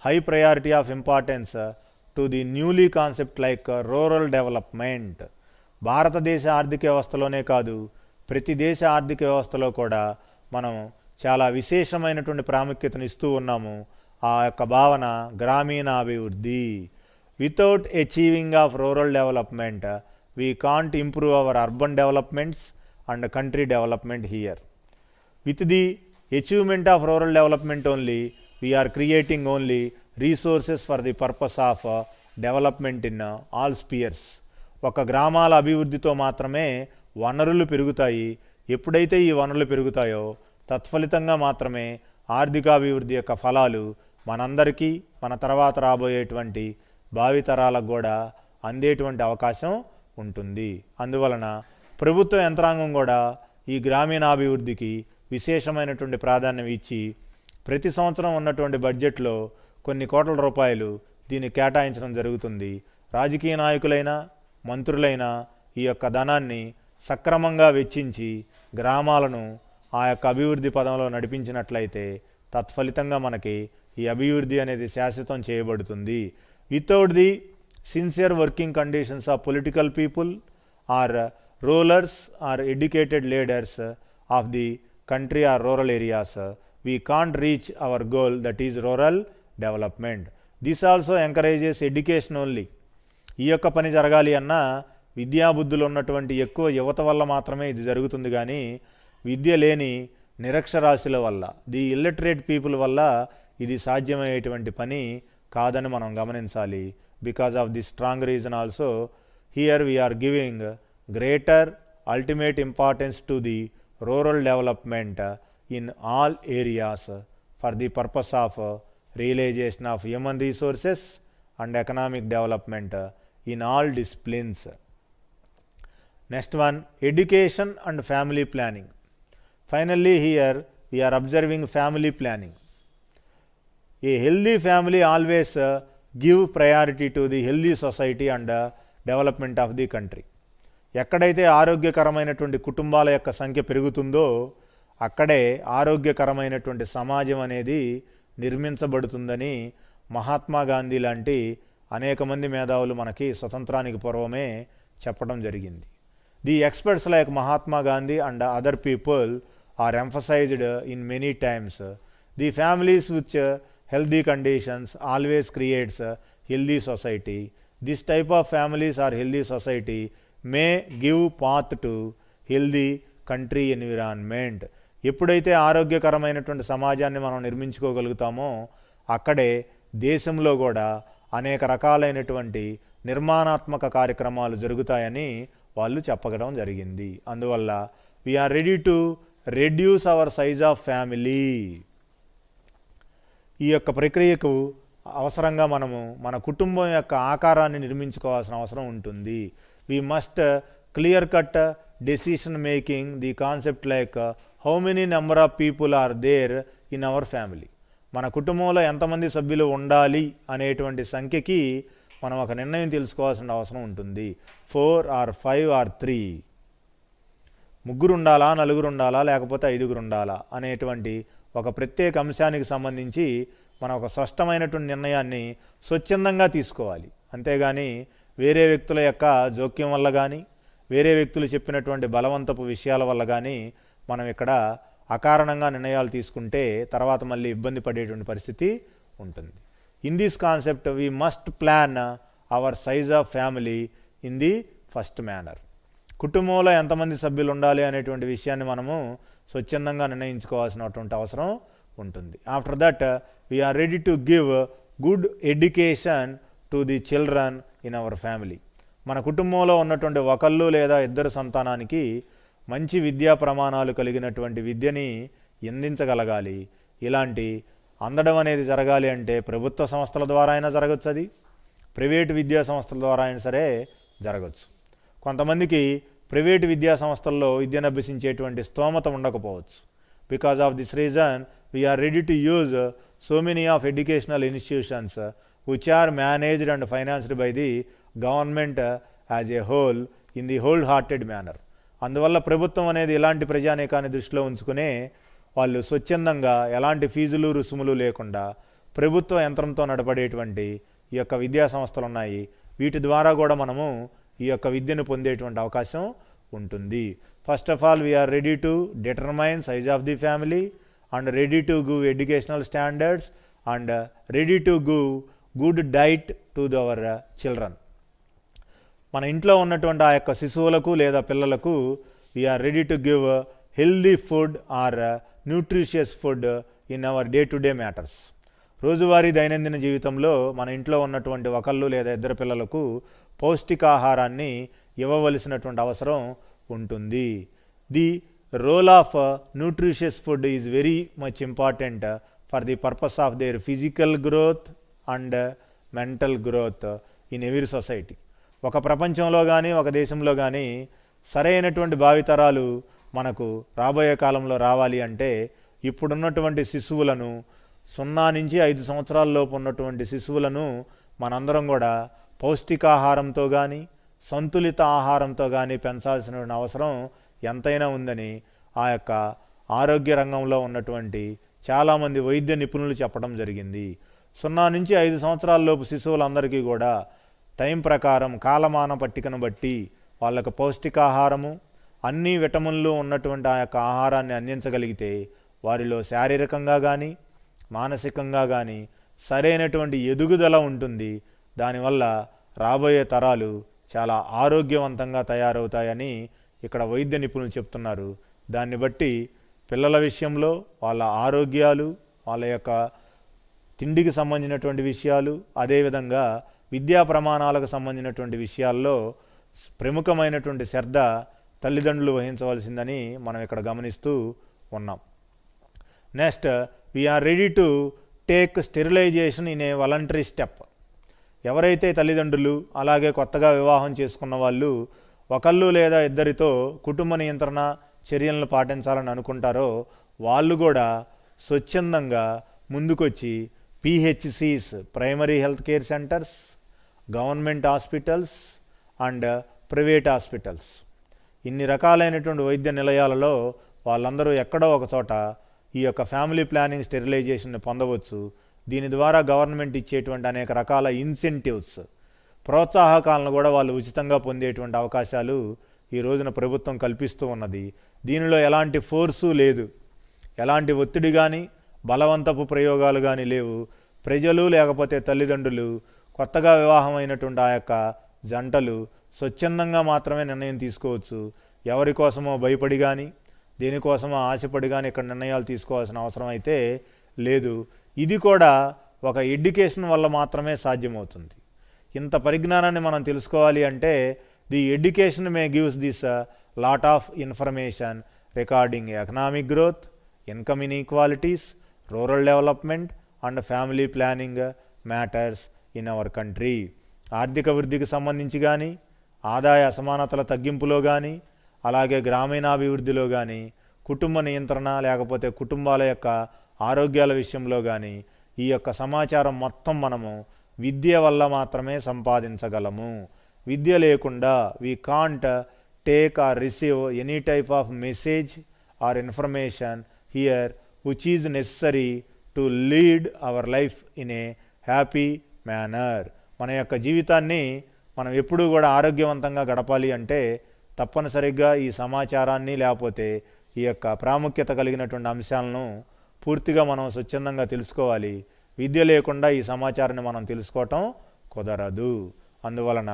high priority of importance to the newly concept like rural development. భారతదేశ ఆర్థిక వ్యవస్థలోనే కాదు ప్రతి దేశ ఆర్థిక వ్యవస్థలో కూడా మనం చాలా విశేషమైనటువంటి ప్రాముఖ్యతను ఇస్తూ ఉన్నాము. ఆ యొక్క భావన గ్రామీణాభివృద్ధి. Without achieving of rural development we can't improve our urban developments and country development here. With the achievement of rural development only, we are creating only resources for the purpose of development in all spheres. ఒక గ్రామాల అభివృద్ధితో మాత్రమే వనరులు పెరుగుతాయి. ఎప్పుడైతే ఈ వనరులు పెరుగుతాయో తత్ఫలితంగా మాత్రమే ఆర్థికాభివృద్ధి యొక్క ఫలాలు మనందరికీ, మన తర్వాత రాబోయేటువంటి భావితరాలకు కూడా అందేటువంటి అవకాశం ఉంటుంది. అందువలన ప్రభుత్వ యంత్రాంగం కూడా ఈ గ్రామీణాభివృద్ధికి విశేషమైనటువంటి ప్రాధాన్యం ఇచ్చి ప్రతి సంవత్సరం ఉన్నటువంటి బడ్జెట్లో కొన్ని కోట్ల రూపాయలు దీన్ని కేటాయించడం జరుగుతుంది. రాజకీయ నాయకులైనా మంత్రులైనా ఈ యొక్క ధనాన్ని సక్రమంగా వెచ్చించి గ్రామాలను ఆ యొక్క అభివృద్ధి పదంలో నడిపించినట్లయితే తత్ఫలితంగా మనకి ఈ అభివృద్ధి అనేది శాశ్వతం చేయబడుతుంది. Without the sincere working conditions of political people or rulers or educated leaders of the country or rural areas, we can't reach our goal, that is rural development. This also encourages education only. ఈ యొక్క పని జరగాలి అన్నా విద్యాబుద్ధులు ఉన్నటువంటి ఎక్కువ యువత వల్ల మాత్రమే ఇది జరుగుతుంది. కానీ విద్య లేని నిరక్షరాస్యుల వల్ల, ది ఇల్లిటరేట్ పీపుల్ వల్ల ఇది సాధ్యమయ్యేటువంటి పని కాదని మనం గమనించాలి. Because of the strong reason also here we are giving greater ultimate importance to the rural development in all areas for the purpose of realization of human resources and economic development in all disciplines. Next one, education and family planning. Finally, here we are observing family planning. A healthy family always give priority to the healthy society and development of the country. ఎక్కడైతే ఆరోగ్యకరమైనటువంటి కుటుంబాల యొక్క సంఖ్య పెరుగుతుందో అక్కడే ఆరోగ్యకరమైనటువంటి సమాజం అనేది నిర్మించబడుతుందని మహాత్మా గాంధీ లాంటి అనేక మంది మేధావులు మనకి స్వతంత్రానికి పూర్వమే చెప్పడం జరిగింది. The experts like Mahatma Gandhi and other people are emphasised in many times the families which healthy conditions always creates a healthy society. This type of families or healthy society may give path to healthy country environment. ఎప్పుడైతే ఆరోగ్యకరమైనటువంటి సమాజాన్ని మనం నిర్మించుకోగలుగుతామో అక్కడే దేశంలో కూడా అనేక రకాలైనటువంటి నిర్మాణాత్మక కార్యక్రమాలు జరుగుతాయని వాళ్ళు చెప్పడం జరిగింది. అందువల్ల we are ready to reduce our size of family. ఈ యొక్క ప్రక్రియకు అవసరంగా మనము మన కుటుంబం యొక్క ఆకారాన్ని నిర్మించుకోవాల్సిన అవసరం ఉంటుంది. We must clear cut decision making the concept like how many number of people are there in our family. మన కుటుంబంలో ఎంతమంది సభ్యులు ఉండాలి అనేటువంటి సంఖ్యకి మనం ఒక నిర్ణయం తెలుసుకోవాల్సిన అవసరం ఉంటుంది. 4 or 5 or 3, ముగ్గురు ఉండాలా, నలుగురు ఉండాలా, లేకపోతే 5 ఉండాలా అనేటువంటి ఒక ప్రత్యేక అంశానికి సంబంధించి మనం ఒక స్పష్టమైనటువంటి నిర్ణయాన్ని స్వచ్ఛందంగా తీసుకోవాలి. అంతేగాని వేరే వ్యక్తుల యొక్క జోక్యం వల్ల కానీ వేరే వ్యక్తులు చెప్పినటువంటి బలవంతపు విషయాల వల్ల కానీ మనం ఇక్కడ అకారణంగా నిర్ణయాలు తీసుకుంటే తర్వాత మళ్ళీ ఇబ్బంది పడేటువంటి పరిస్థితి ఉంటుంది. In this concept we must plan hour size of family in the first manner. కుటుంబంలో ఎంతమంది సభ్యులు ఉండాలి అనేటువంటి విషయాన్ని మనము స్వచ్ఛందంగా నిర్ణయించుకోవాల్సినటువంటి అవసరం ఉంటుంది. After that we are ready to give good education to the children in our family. మన కుటుంబంలో ఉన్నటువంటి ఒకళ్ళు లేదా ఇద్దరు సంతానానికి మంచి విద్యా ప్రమాణాలు కలిగినటువంటి విద్యని అందించగలగాలి. ఇలాంటి అందడం అనేది జరగాలి అంటే ప్రభుత్వ సంస్థల ద్వారా అయినా జరగచ్చు, అది ప్రైవేటు విద్యా సంస్థల ద్వారా అయినా సరే జరగచ్చు. కొంతమందికి ప్రైవేటు విద్యా సంస్థల్లో విద్యను అభ్యసించేటువంటి స్తోమత ఉండకపోవచ్చు. Because of this reason we are ready to use so many of educational institutions which are managed and financed by the government as a whole in the whole hearted manner. అందువల్ల ప్రభుత్వం అనేది ఇలాంటి ప్రజానీకాన్ని దృష్టిలో ఉంచుకునే వాళ్ళు స్వచ్ఛందంగా ఎలాంటి ఫీజులు రుసుములు లేకుండా ప్రభుత్వ యంత్రంతో నడపడేటువంటి ఈ యొక్క విద్యా సంస్థలు ఉన్నాయి. వీటి ద్వారా కూడా మనము ఈ యొక్క విద్యను పొందేటువంటి అవకాశం ఉంటుంది. First of all we are ready to determine size of the family and ready to give educational standards and ready to give good diet to our children. మన ఇంట్లో ఉన్నటువంటి ఆ యొక్క శిశువులకు లేదా పిల్లలకు we are ready to give healthy food or nutritious food in our day to day matters. రోజువారీ దైనందిన జీవితంలో మన ఇంట్లో ఉన్నటువంటి ఒకళ్ళు లేదా ఇద్దరు పిల్లలకు పౌష్టికాహారాన్ని ఇవ్వవలసినటువంటి అవసరం ఉంటుంది. The role of nutritious food is very much important for the purpose of their physical growth and mental growth in every society. ఒక ప్రపంచంలో కానీ ఒక దేశంలో కానీ సరైనటువంటి భావితరాలు మనకు రాబోయే కాలంలో రావాలి అంటే ఇప్పుడున్నటువంటి శిశువులను 0 నుంచి 5 సంవత్సరాల లోపు ఉన్నటువంటి శిశువులను మనందరం కూడా పౌష్టికాహారంతో కానీ సంతులిత ఆహారంతో కానీ పెంచాల్సిన అవసరం ఎంతైనా ఉందని ఆ యొక్క ఆరోగ్య రంగంలో ఉన్నటువంటి చాలామంది వైద్య నిపుణులు చెప్పడం జరిగింది. 0 నుంచి 5 సంవత్సరాల లోపు శిశువులందరికీ కూడా టైం ప్రకారం కాలమాన పట్టికను బట్టి వాళ్ళకు పౌష్టికాహారము అన్ని విటమిన్లు ఉన్నటువంటి ఆ యొక్క ఆహారాన్ని అందించగలిగితే వారిలో శారీరకంగా కానీ మానసికంగా కానీ సరైనటువంటి ఎదుగుదల ఉంటుంది. దానివల్ల రాబోయే తరాలు చాలా ఆరోగ్యవంతంగా తయారవుతాయని ఇక్కడ వైద్య నిపుణులు చెప్తున్నారు. దాన్ని బట్టి పిల్లల విషయంలో వాళ్ళ ఆరోగ్యాలు, వాళ్ళ యొక్క తిండికి సంబంధించినటువంటి విషయాలు, అదేవిధంగా విద్యా ప్రమాణాలకు సంబంధించినటువంటి విషయాల్లో ప్రముఖమైనటువంటి శ్రద్ధ తల్లిదండ్రులు వహించవలసిందని మనం ఇక్కడ గమనిస్తూ ఉన్నాం. Next, we are ready to take sterilisation in a voluntary step. ఎవరైతే తల్లిదండ్రులు అలాగే కొత్తగా వివాహం చేసుకున్న వాళ్ళు ఒకళ్ళు లేదా ఇద్దరితో కుటుంబ నియంత్రణ చర్యలను పాటించాలని అనుకుంటారో వాళ్ళు కూడా స్వచ్ఛందంగా ముందుకొచ్చి PHCs, primary health care centres, government hospitals and private hospitals, ఇన్ని రకాలైనటువంటి వైద్య నిలయాలలో వాళ్ళందరూ ఎక్కడో ఒక చోట ఈ యొక్క ఫ్యామిలీ ప్లానింగ్ స్టెరిలైజేషన్ని పొందవచ్చు. దీని ద్వారా గవర్నమెంట్ ఇచ్చేటువంటి అనేక రకాల ఇన్సెంటివ్స్, ప్రోత్సాహకాలను కూడా వాళ్ళు ఉచితంగా పొందేటువంటి అవకాశాలు ఈ రోజున ప్రభుత్వం కల్పిస్తూ ఉన్నది. దీనిలో ఎలాంటి ఫోర్సు లేదు, ఎలాంటి ఒత్తిడి కానీ బలవంతపు ప్రయోగాలు కానీ లేవు. ప్రజలు లేకపోతే తల్లిదండ్రులు, కొత్తగా వివాహమైనటువంటి ఆ యొక్క జంటలు స్వచ్ఛందంగా మాత్రమే నిర్ణయం తీసుకోవచ్చు. ఎవరి కోసమో భయపడి కానీ దేనికోసమో ఆశపడి కానీ ఇక్కడ నిర్ణయాలు తీసుకోవాల్సిన అవసరం అయితే లేదు. ఇది కూడా ఒక ఎడ్యుకేషన్ వల్ల మాత్రమే సాధ్యమవుతుంది. ఇంత పరిజ్ఞానాన్ని మనం తెలుసుకోవాలి అంటే the education May gives this lot of information regarding economic growth, income inequalities, rural development and family planning matters in our country. ఆర్థిక వృద్ధికి సంబంధించి కానీ, ఆదాయ అసమానతల తగ్గింపులో కానీ, అలాగే గ్రామీణాభివృద్ధిలో కానీ, కుటుంబ నియంత్రణ లేకపోతే కుటుంబాల యొక్క ఆరోగ్యాల విషయంలో కానీ ఈ యొక్క సమాచారం మొత్తం మనము విద్య వల్ల మాత్రమే సంపాదించగలము. విద్య లేకుండా we can't take or receive any type of message or information here which is necessary to lead our life in a happy manner. మన యొక్క జీవితాన్ని మనం ఎప్పుడూ కూడా ఆరోగ్యవంతంగా గడపాలి అంటే తప్పనిసరిగా ఈ సమాచారాన్ని లేకపోతే ఈ యొక్క ప్రాముఖ్యత కలిగినటువంటి అంశాలను పూర్తిగా మనం స్వచ్ఛందంగా తెలుసుకోవాలి. విద్య లేకుండా ఈ సమాచారాన్ని మనం తెలుసుకోవటం కుదరదు. అందువలన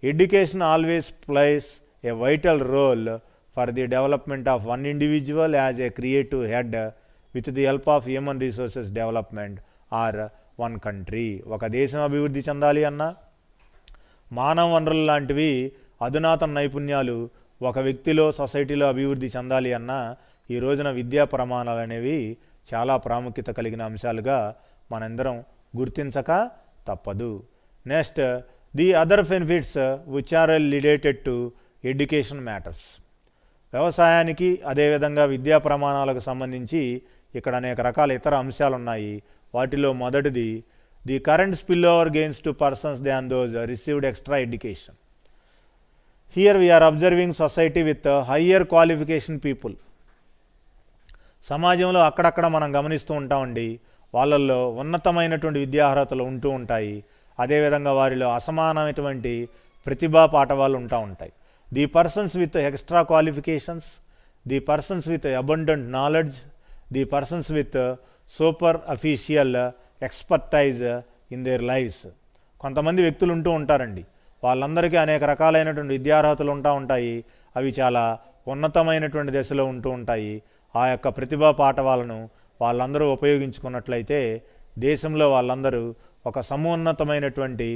education always plays a vital role for the development of one individual as a creative head with the help of human resources development or one country. ఒక దేశం అభివృద్ధి చెందాలి అన్నా, మానవ వనరులు లాంటివి అధునాతన నైపుణ్యాలు ఒక వ్యక్తిలో సొసైటీలో అభివృద్ధి చెందాలి అన్నా ఈ రోజున విద్యా ప్రమాణాలు అనేవి చాలా ప్రాముఖ్యత కలిగిన అంశాలుగా మనందరం గుర్తించక తప్పదు. Next, the other benefits which are related to education matters. వ్యవసాయానికి అదేవిధంగా విద్యా ప్రమాణాలకు సంబంధించి ఇక్కడ అనేక రకాల ఇతర అంశాలు ఉన్నాయి. వాటిలో మొదటిది the current spill over gains to persons than those received extra education. Here we are observing society with higher qualification people. సమాజంలో అక్కడక్కడ మనం గమనిస్తూ ఉంటామండి, వాళ్ళల్లో ఉన్నతమైనటువంటి విద్యార్హతలు ఉంటూ ఉంటాయి. అదేవిధంగా వారిలో అసమానమైనటువంటి ప్రతిభా పాఠవాలు ఉంటాయి. The persons with extra qualifications, the persons with abundant knowledge, the persons with super official expertise in there lifes. కొంతమంది వ్యక్తులు ఉంటూ ఉంటారండి, వాళ్ళందరికీ అనేక రకాలైనటువంటి విద్యార్హతలు ఉంటాయి. అవి చాలా ఉన్నతమైనటువంటి దశలో ఉంటూ ఉంటాయి. ఆ యొక్క ప్రతిభా పాఠవాలను వాళ్ళందరూ ఉపయోగించుకున్నట్లయితే దేశంలో వాళ్ళందరూ ఒక సమున్నతమైనటువంటి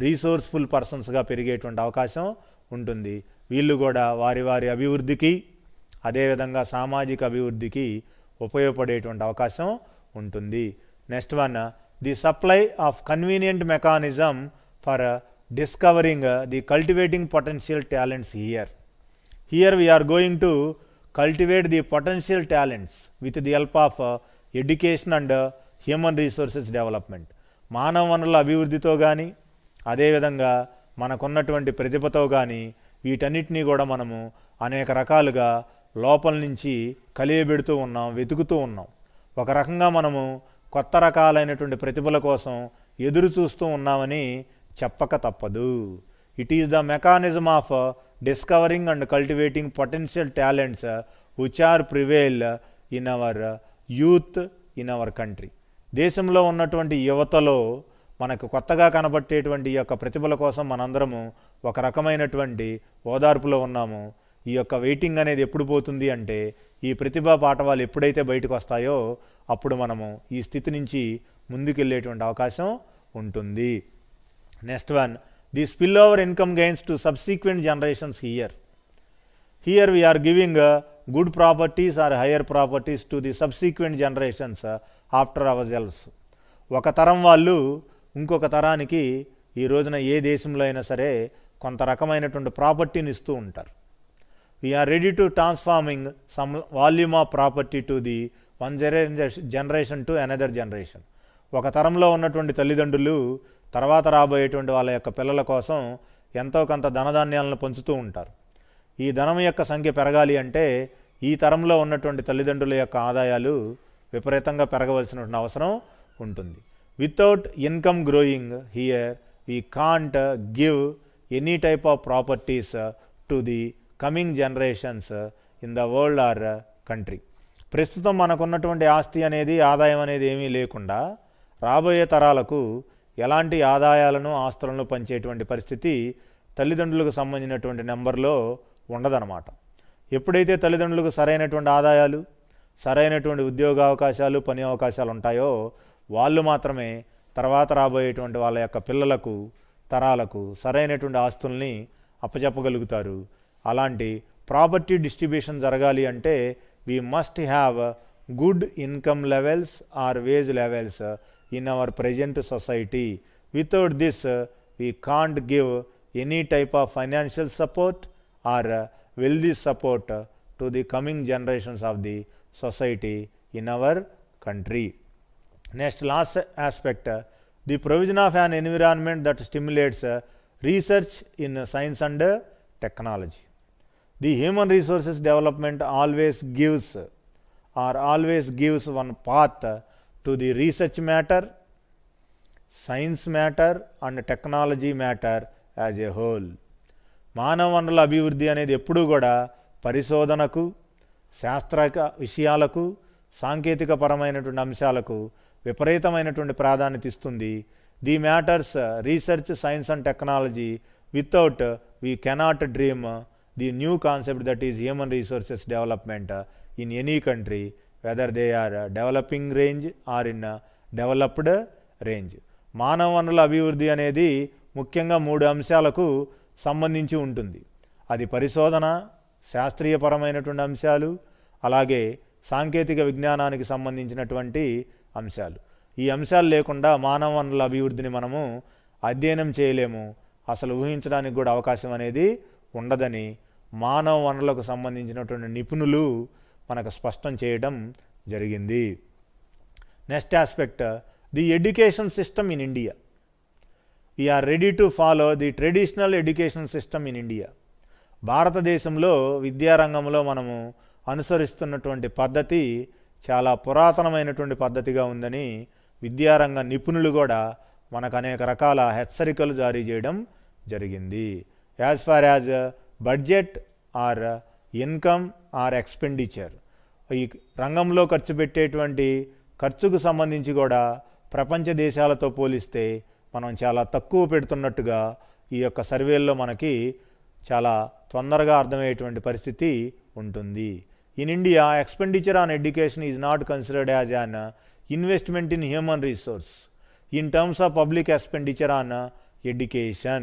రీసోర్స్ఫుల్ పర్సన్స్గా పెరిగేటువంటి అవకాశం ఉంటుంది. వీళ్ళు కూడా వారి వారి అభివృద్ధికి అదేవిధంగా సామాజిక అభివృద్ధికి ఉపయోగపడేటువంటి అవకాశం ఉంటుంది. Next one, the supply of convenient mechanism for discovering the cultivating potential talents here. Here we are going to cultivate the potential talents with the help of education and human resources development. మానవ వనరుల అభివృద్ధితో కానీ అదేవిధంగా మనకున్నటువంటి ప్రతిభతో కానీ వీటన్నిటినీ కూడా మనము అనేక రకాలుగా లోపల నుంచి కలియబెడుతూ ఉన్నాం, వెతుకుతూ ఉన్నాం. ఒక రకంగా మనము కొత్త రకాలైనటువంటి ప్రతిభల కోసం ఎదురు చూస్తూ ఉన్నామని చెప్పక తప్పదు. It is the mechanism of discovering and cultivating potential talents which are prevail in our youth in our country. దేశంలో ఉన్నటువంటి యువతలో మనకు కొత్తగా కనబట్టేటువంటి ఈ యొక్క ప్రతిభల కోసం మనందరము ఒక రకమైనటువంటి ఓదార్పులో ఉన్నాము. ఈ యొక్క వెయిటింగ్ అనేది ఎప్పుడు పోతుంది అంటే ఈ ప్రతిభా పాఠవాలు ఎప్పుడైతే బయటకు వస్తాయో అప్పుడు మనము ఈ స్థితి నుంచి ముందుకెళ్ళేటువంటి అవకాశం ఉంటుంది. Next one, the spill over income gains to subsequent generations here. Here we are giving good properties or higher properties to the subsequent generations after our selves. ఒక తరం వాళ్ళు ఇంకొక తరానికి ఈ రోజున ఏ దేశంలో అయినా సరే కొంత రకమైనటువంటి ప్రాపర్టీని ఇస్తూ ఉంటారు. We are ready to transforming some volume of property to the one generation to another generation. ఒక తరంలో ఉన్నటువంటి తల్లిదండ్రులు తర్వాత రాబోయేటువంటి వాళ్ళ యొక్క పిల్లల కోసం ఎంతో కొంత ధనధాన్యాలను పంచుతూ ఉంటారు. ఈ ధనం యొక్క సంఖ్య పెరగాలి అంటే ఈ తరంలో ఉన్నటువంటి తల్లిదండ్రుల యొక్క ఆదాయాలు విపరీతంగా పెరగవలసినటువంటి అవసరం ఉంటుంది. Without income growing here we can't give any type of properties to the coming generations in the world or country. ప్రస్తుతం మనకున్నటువంటి ఆస్తి అనేది ఆదాయం అనేది ఏమీ లేకుండా రాబోయే తరాలకు ఎలాంటి ఆదాయాలను ఆస్తులను పంచేటువంటి పరిస్థితి తల్లిదండ్రులకు సంబంధించినటువంటి నెంబర్లో ఉండదన్నమాట. ఎప్పుడైతే తల్లిదండ్రులకు సరైనటువంటి ఆదాయాలు, సరైనటువంటి ఉద్యోగ అవకాశాలు, పని అవకాశాలు ఉంటాయో వాళ్ళు మాత్రమే తర్వాత రాబోయేటువంటి వాళ్ళ యొక్క పిల్లలకు, తరాలకు సరైనటువంటి ఆస్తుల్ని అప్పచెప్పగలుగుతారు. అలాంటి ప్రాపర్టీ డిస్ట్రిబ్యూషన్ జరగాలి అంటే we must have good income levels or wage levels in our present society. Without this we can't give any type of financial support or wealthy support to the coming generations of the society in our country. Next, last aspect, the provision of an environment that stimulates research in science and technology. The human resources development always gives one path to the research matter, science matter and technology matter as a whole. మానవ వనరుల అభివృద్ధి అనేది ఎప్పుడూ కూడా పరిశోధనకు, శాస్త్ర విషయాలకు, సాంకేతిక పరమైనటువంటి అంశాలకు విపరీతమైనటువంటి ప్రాధాన్యత ఇస్తుంది. The matters research, science and technology. Without we cannot dream the new concept that is human resources development in any country, whether they are developing range or in developed range. మానవ వనరుల అభివృద్ధి అనేది ముఖ్యంగా 3 అంశాలకు సంబంధించి ఉంటుంది. అది పరిశోధన, శాస్త్రీయపరమైనటువంటి అంశాలు, అలాగే సాంకేతిక విజ్ఞానానికి సంబంధించినటువంటి అంశాలు. ఈ అంశాలు లేకుండా మానవ వనరుల అభివృద్ధిని మనము అధ్యయనం చేయలేము, అసలు ఊహించడానికి కూడా అవకాశం అనేది ఉండదని మానవ వనరులకు సంబంధించినటువంటి నిపుణులు మనకు స్పష్టం చేయడం జరిగింది. Next aspect, the education system in India. we are ready to follow the traditional education system in India. భారతదేశంలో విద్యారంగంలో మనము అనుసరిస్తున్నటువంటి పద్ధతి చాలా పురాతనమైనటువంటి పద్ధతిగా ఉందని విద్యారంగ నిపుణులు కూడా మనకు అనేక రకాల హెచ్చరికలు జారీ చేయడం జరిగింది. As far as budget or income or expenditure, ఈ రంగంలో ఖర్చు పెట్టేటువంటి ఖర్చుకు సంబంధించి కూడా ప్రపంచ దేశాలతో పోలిస్తే మనం చాలా తక్కువ పెడుతున్నట్టుగా ఈ యొక్క సర్వేల్లో మనకి చాలా తొందరగా అర్థమయ్యేటువంటి పరిస్థితి ఉంటుంది. In India, expenditure on education is not considered as an investment in human resource in terms of public expenditure on education.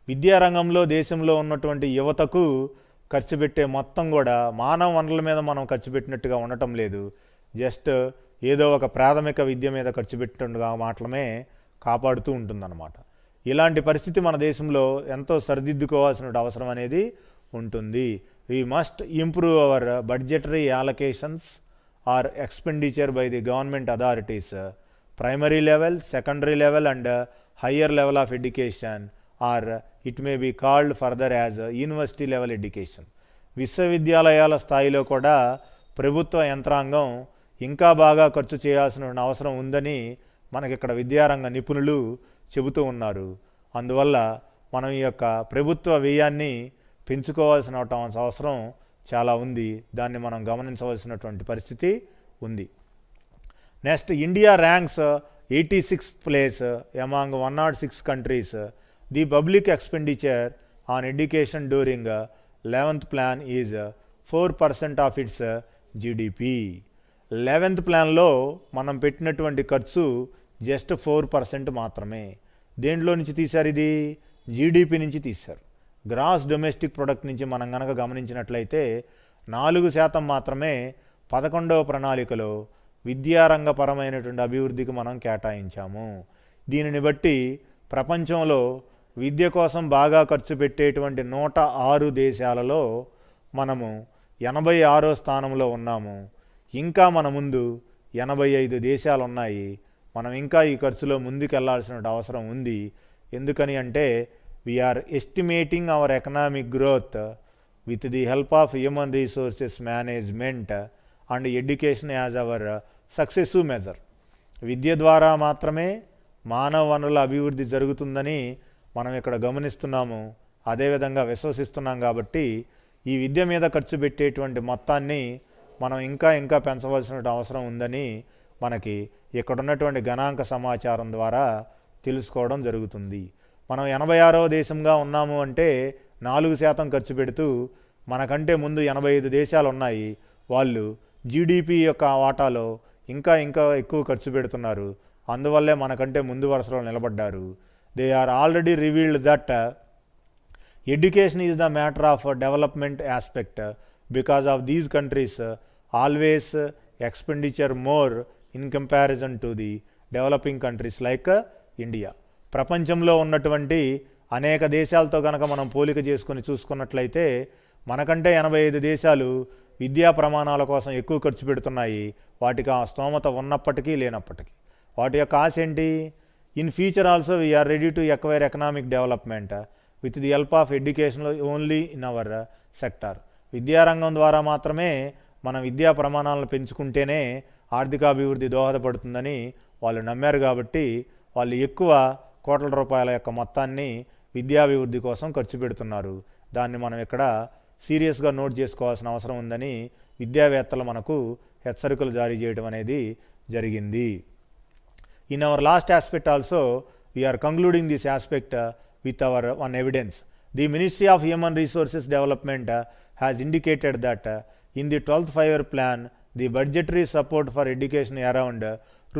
విద్యారంగంలో దేశంలో ఉన్నటువంటి యువతకు ఖర్చు పెట్టే మొత్తం కూడా మానవ వనరుల మీద మనం ఖర్చు పెట్టినట్టుగా ఉండటం లేదు. జస్ట్ ఏదో ఒక ప్రాథమిక విద్య మీద ఖర్చు పెట్టినట్టుగా మాత్రమే కాపాడుతూ ఉంటుందన్నమాట. ఇలాంటి పరిస్థితి మన దేశంలో ఎంతో సరిదిద్దుకోవాల్సిన అవసరం అనేది ఉంటుంది. We must improve our budgetary allocations or expenditure by the government authorities, primary level, secondary level and higher level of education, or it may be called further as university level education. విశ్వవిద్యాలయాల స్థాయిలో కూడా ప్రభుత్వ యంత్రాంగం ఇంకా బాగా ఖర్చు చేయాల్సిన అవసరం ఉందని మనకి ఇక్కడ విద్యారంగ నిపుణులు చెబుతూ ఉన్నారు. అందువల్ల మనం ఈ యొక్క ప్రభుత్వ వ్యయాన్ని పెంచుకోవాల్సిన అవసరం చాలా ఉంది. దాన్ని మనం గమనించవలసినటువంటి పరిస్థితి ఉంది. Next, India ranks 86th place among 106 countries. The public expenditure on education during 11th plan is 4% of its GDP. 11th ప్లాన్లో మనం పెట్టినటువంటి ఖర్చు జస్ట్ 4% మాత్రమే. దేంట్లో నుంచి తీశారు? ఇది జీడిపి నుంచి తీశారు. గ్రాస్ డొమెస్టిక్ ప్రొడక్ట్ నుంచి మనం కనుక గమనించినట్లయితే 4% మాత్రమే 11వ ప్రణాళికలో విద్యారంగపరమైనటువంటి అభివృద్ధికి మనం కేటాయించాము. దీనిని బట్టి ప్రపంచంలో విద్య కోసం బాగా ఖర్చు పెట్టేటువంటి 106 దేశాలలో మనము 86వ స్థానంలో ఉన్నాము. ఇంకా మన ముందు 85 దేశాలు ఉన్నాయి. మనం ఇంకా ఈ ఖర్చులో ముందుకెళ్లాల్సిన అవసరం ఉంది. ఎందుకని అంటే we are estimating our economic growth with the help of human resources management and education as our successive measure. విద్య ద్వారా మాత్రమే మానవ వనరుల అభివృద్ధి జరుగుతుందని మనం ఇక్కడ గమనిస్తున్నాము, అదేవిధంగా విశ్వసిస్తున్నాం. కాబట్టి ఈ విద్య మీద ఖర్చు పెట్టేటువంటి మొత్తాన్ని మనం ఇంకా పెంచవలసిన అవసరం ఉందని మనకి ఇక్కడ ఉన్నటువంటి గణాంక సమాచారం ద్వారా తెలుసుకోవడం జరుగుతుంది. మనం 86వ దేశంగా ఉన్నాము అంటే 4% ఖర్చు పెడుతూ, మనకంటే ముందు 85 దేశాలు ఉన్నాయి. వాళ్ళు జీడిపి యొక్క వాటాలో ఇంకా ఎక్కువ ఖర్చు పెడుతున్నారు. అందువల్లే మనకంటే ముందు వరుసలో నిలబడ్డారు. They are already revealed that education is the matter of development aspect because of these countries always expenditure more in comparison to the developing countries like India. ప్రపంచంలో ఉన్నటువంటి అనేక దేశాలతో కనుక మనం పోలిక చేసుకొని చూసుకున్నట్లయితే మనకంటే 85 దేశాలు విద్యా ప్రమాణాల కోసం ఎక్కువ ఖర్చు పెడుతున్నాయి. వాటికి ఆ స్తోమత ఉన్నప్పటికీ లేనప్పటికీ వాటి యొక్క ఆశ ఏంటి? In future also we are ready to acquire economic development with the help of education only in our sector. విద్యారంగం ద్వారా మాత్రమే మనం విద్యా ప్రమాణాలను పెంచుకుంటేనే ఆర్థికాభివృద్ధి దోహదపడుతుందని వాళ్ళు నమ్మారు. కాబట్టి వాళ్ళు ఎక్కువ కోట్ల రూపాయల యొక్క మొత్తాన్ని విద్యాభివృద్ధి కోసం ఖర్చు పెడుతున్నారు. దాన్ని మనం ఇక్కడ సీరియస్గా నోట్ చేసుకోవాల్సిన అవసరం ఉందని విద్యావేత్తలు మనకు హెచ్చరికలు జారీ చేయడం అనేది జరిగింది. In our last aspect also we are concluding this aspect with our one evidence. The Ministry of Human Resources Development has indicated that in the 12th 5-year plan, the budgetary support for education around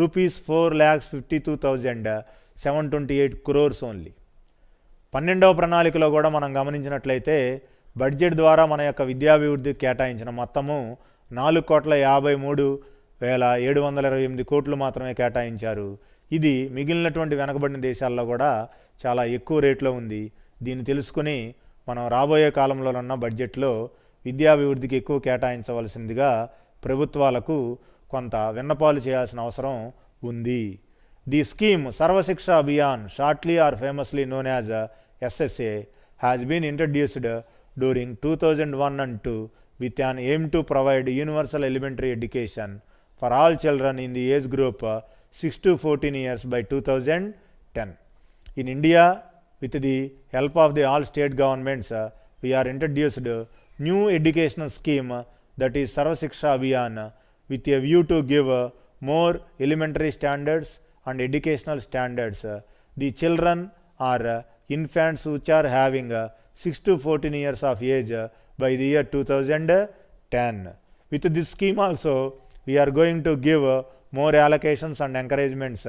rupees 4,52,728 crores only. 12వ ప్రణాళికలో కూడా మనం గమనించినట్లయితే budget ద్వారా మన యొక్క విద్యాభివృద్ధికి కేటాయించిన మొత్తము 4,53,728 కోట్లు మాత్రమే కేటాయించారు. ఇది మిగిలినటువంటి వెనకబడిన దేశాల్లో కూడా చాలా ఎక్కువ రేట్లో ఉంది. దీన్ని తెలుసుకుని మనం రాబోయే కాలంలో ఉన్న బడ్జెట్లో విద్యాభివృద్ధికి ఎక్కువ కేటాయించవలసిందిగా ప్రభుత్వాలకు కొంత విన్నపాలు చేయాల్సిన అవసరం ఉంది. The scheme Sarva Shiksha Abhiyan, shortly or famously known as SSA, has been introduced during 2001 and 2 with an aim to provide universal elementary education for all children in the age group 6 to 14 years by 2010. In India, with the help of the all state governments, we are introduced new educational scheme that is Sarva Shiksha Abhiyan with a view to give more elementary standards and educational standards. The children are infants which are having 6 to 14 years of age by the year 2010. 10. With this scheme also, we are going to give more allocations and encouragements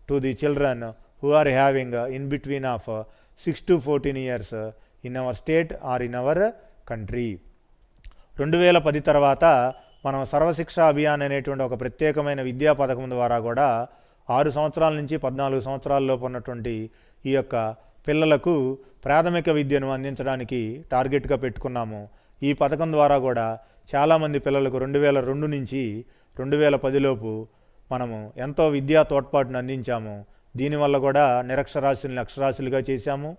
to the children who are having in between of 6 to 14 years in our state or in our country. 2010 తర్వాత మనం సర్వశిక్ష అభియాన్ అనేటువంటి ఒక ప్రత్యేకమైన విద్యా పథకం ద్వారా కూడా 6 సంవత్సరాల నుంచి 14 సంవత్సరాల లోపు ఉన్నటువంటి ఈ యొక్క పిల్లలకు ప్రాథమిక విద్యను అందించడానికి టార్గెట్గా పెట్టుకున్నాము. ఈ పథకం ద్వారా కూడా చాలామంది పిల్లలకు 2002 నుంచి 2010 లోపు మనము ఎంతో విద్యా తోడ్పాటును అందించాము. దీనివల్ల కూడా నిరక్షరాస్యుల్ని అక్షరాస్యులుగా చేశాము.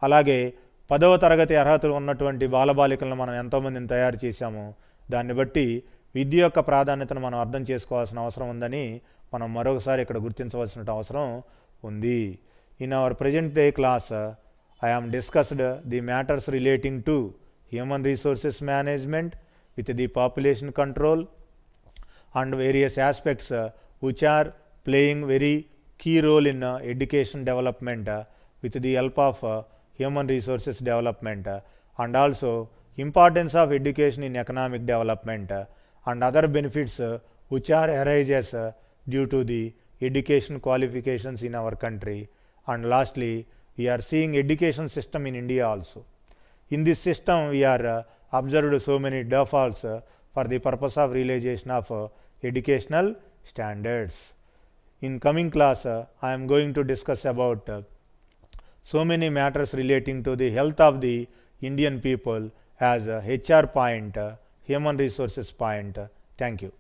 అలాగే 10వ తరగతి అర్హతలు ఉన్నటువంటి బాలబాలికలను మనం ఎంతోమందిని తయారు చేశాము. దాన్ని బట్టి విద్య యొక్క ప్రాధాన్యతను మనం అర్థం చేసుకోవాల్సిన అవసరం ఉందని మనం మరొకసారి ఇక్కడ గుర్తించవలసిన అవసరం ఉంది. In our present day class I am discussed the matters relating to human resources management with the population control and various aspects which are playing very key role in education development with the help of human resources development, and also importance of education in economic development and other benefits which are arises due to the education qualifications in our country. And lastly, we are seeing education system in India also. In this system, we are observed so many defaults for the purpose of realization of educational standards. In coming class, I am going to discuss about so many matters relating to the health of the Indian people as HR point, human resources point. Thank you.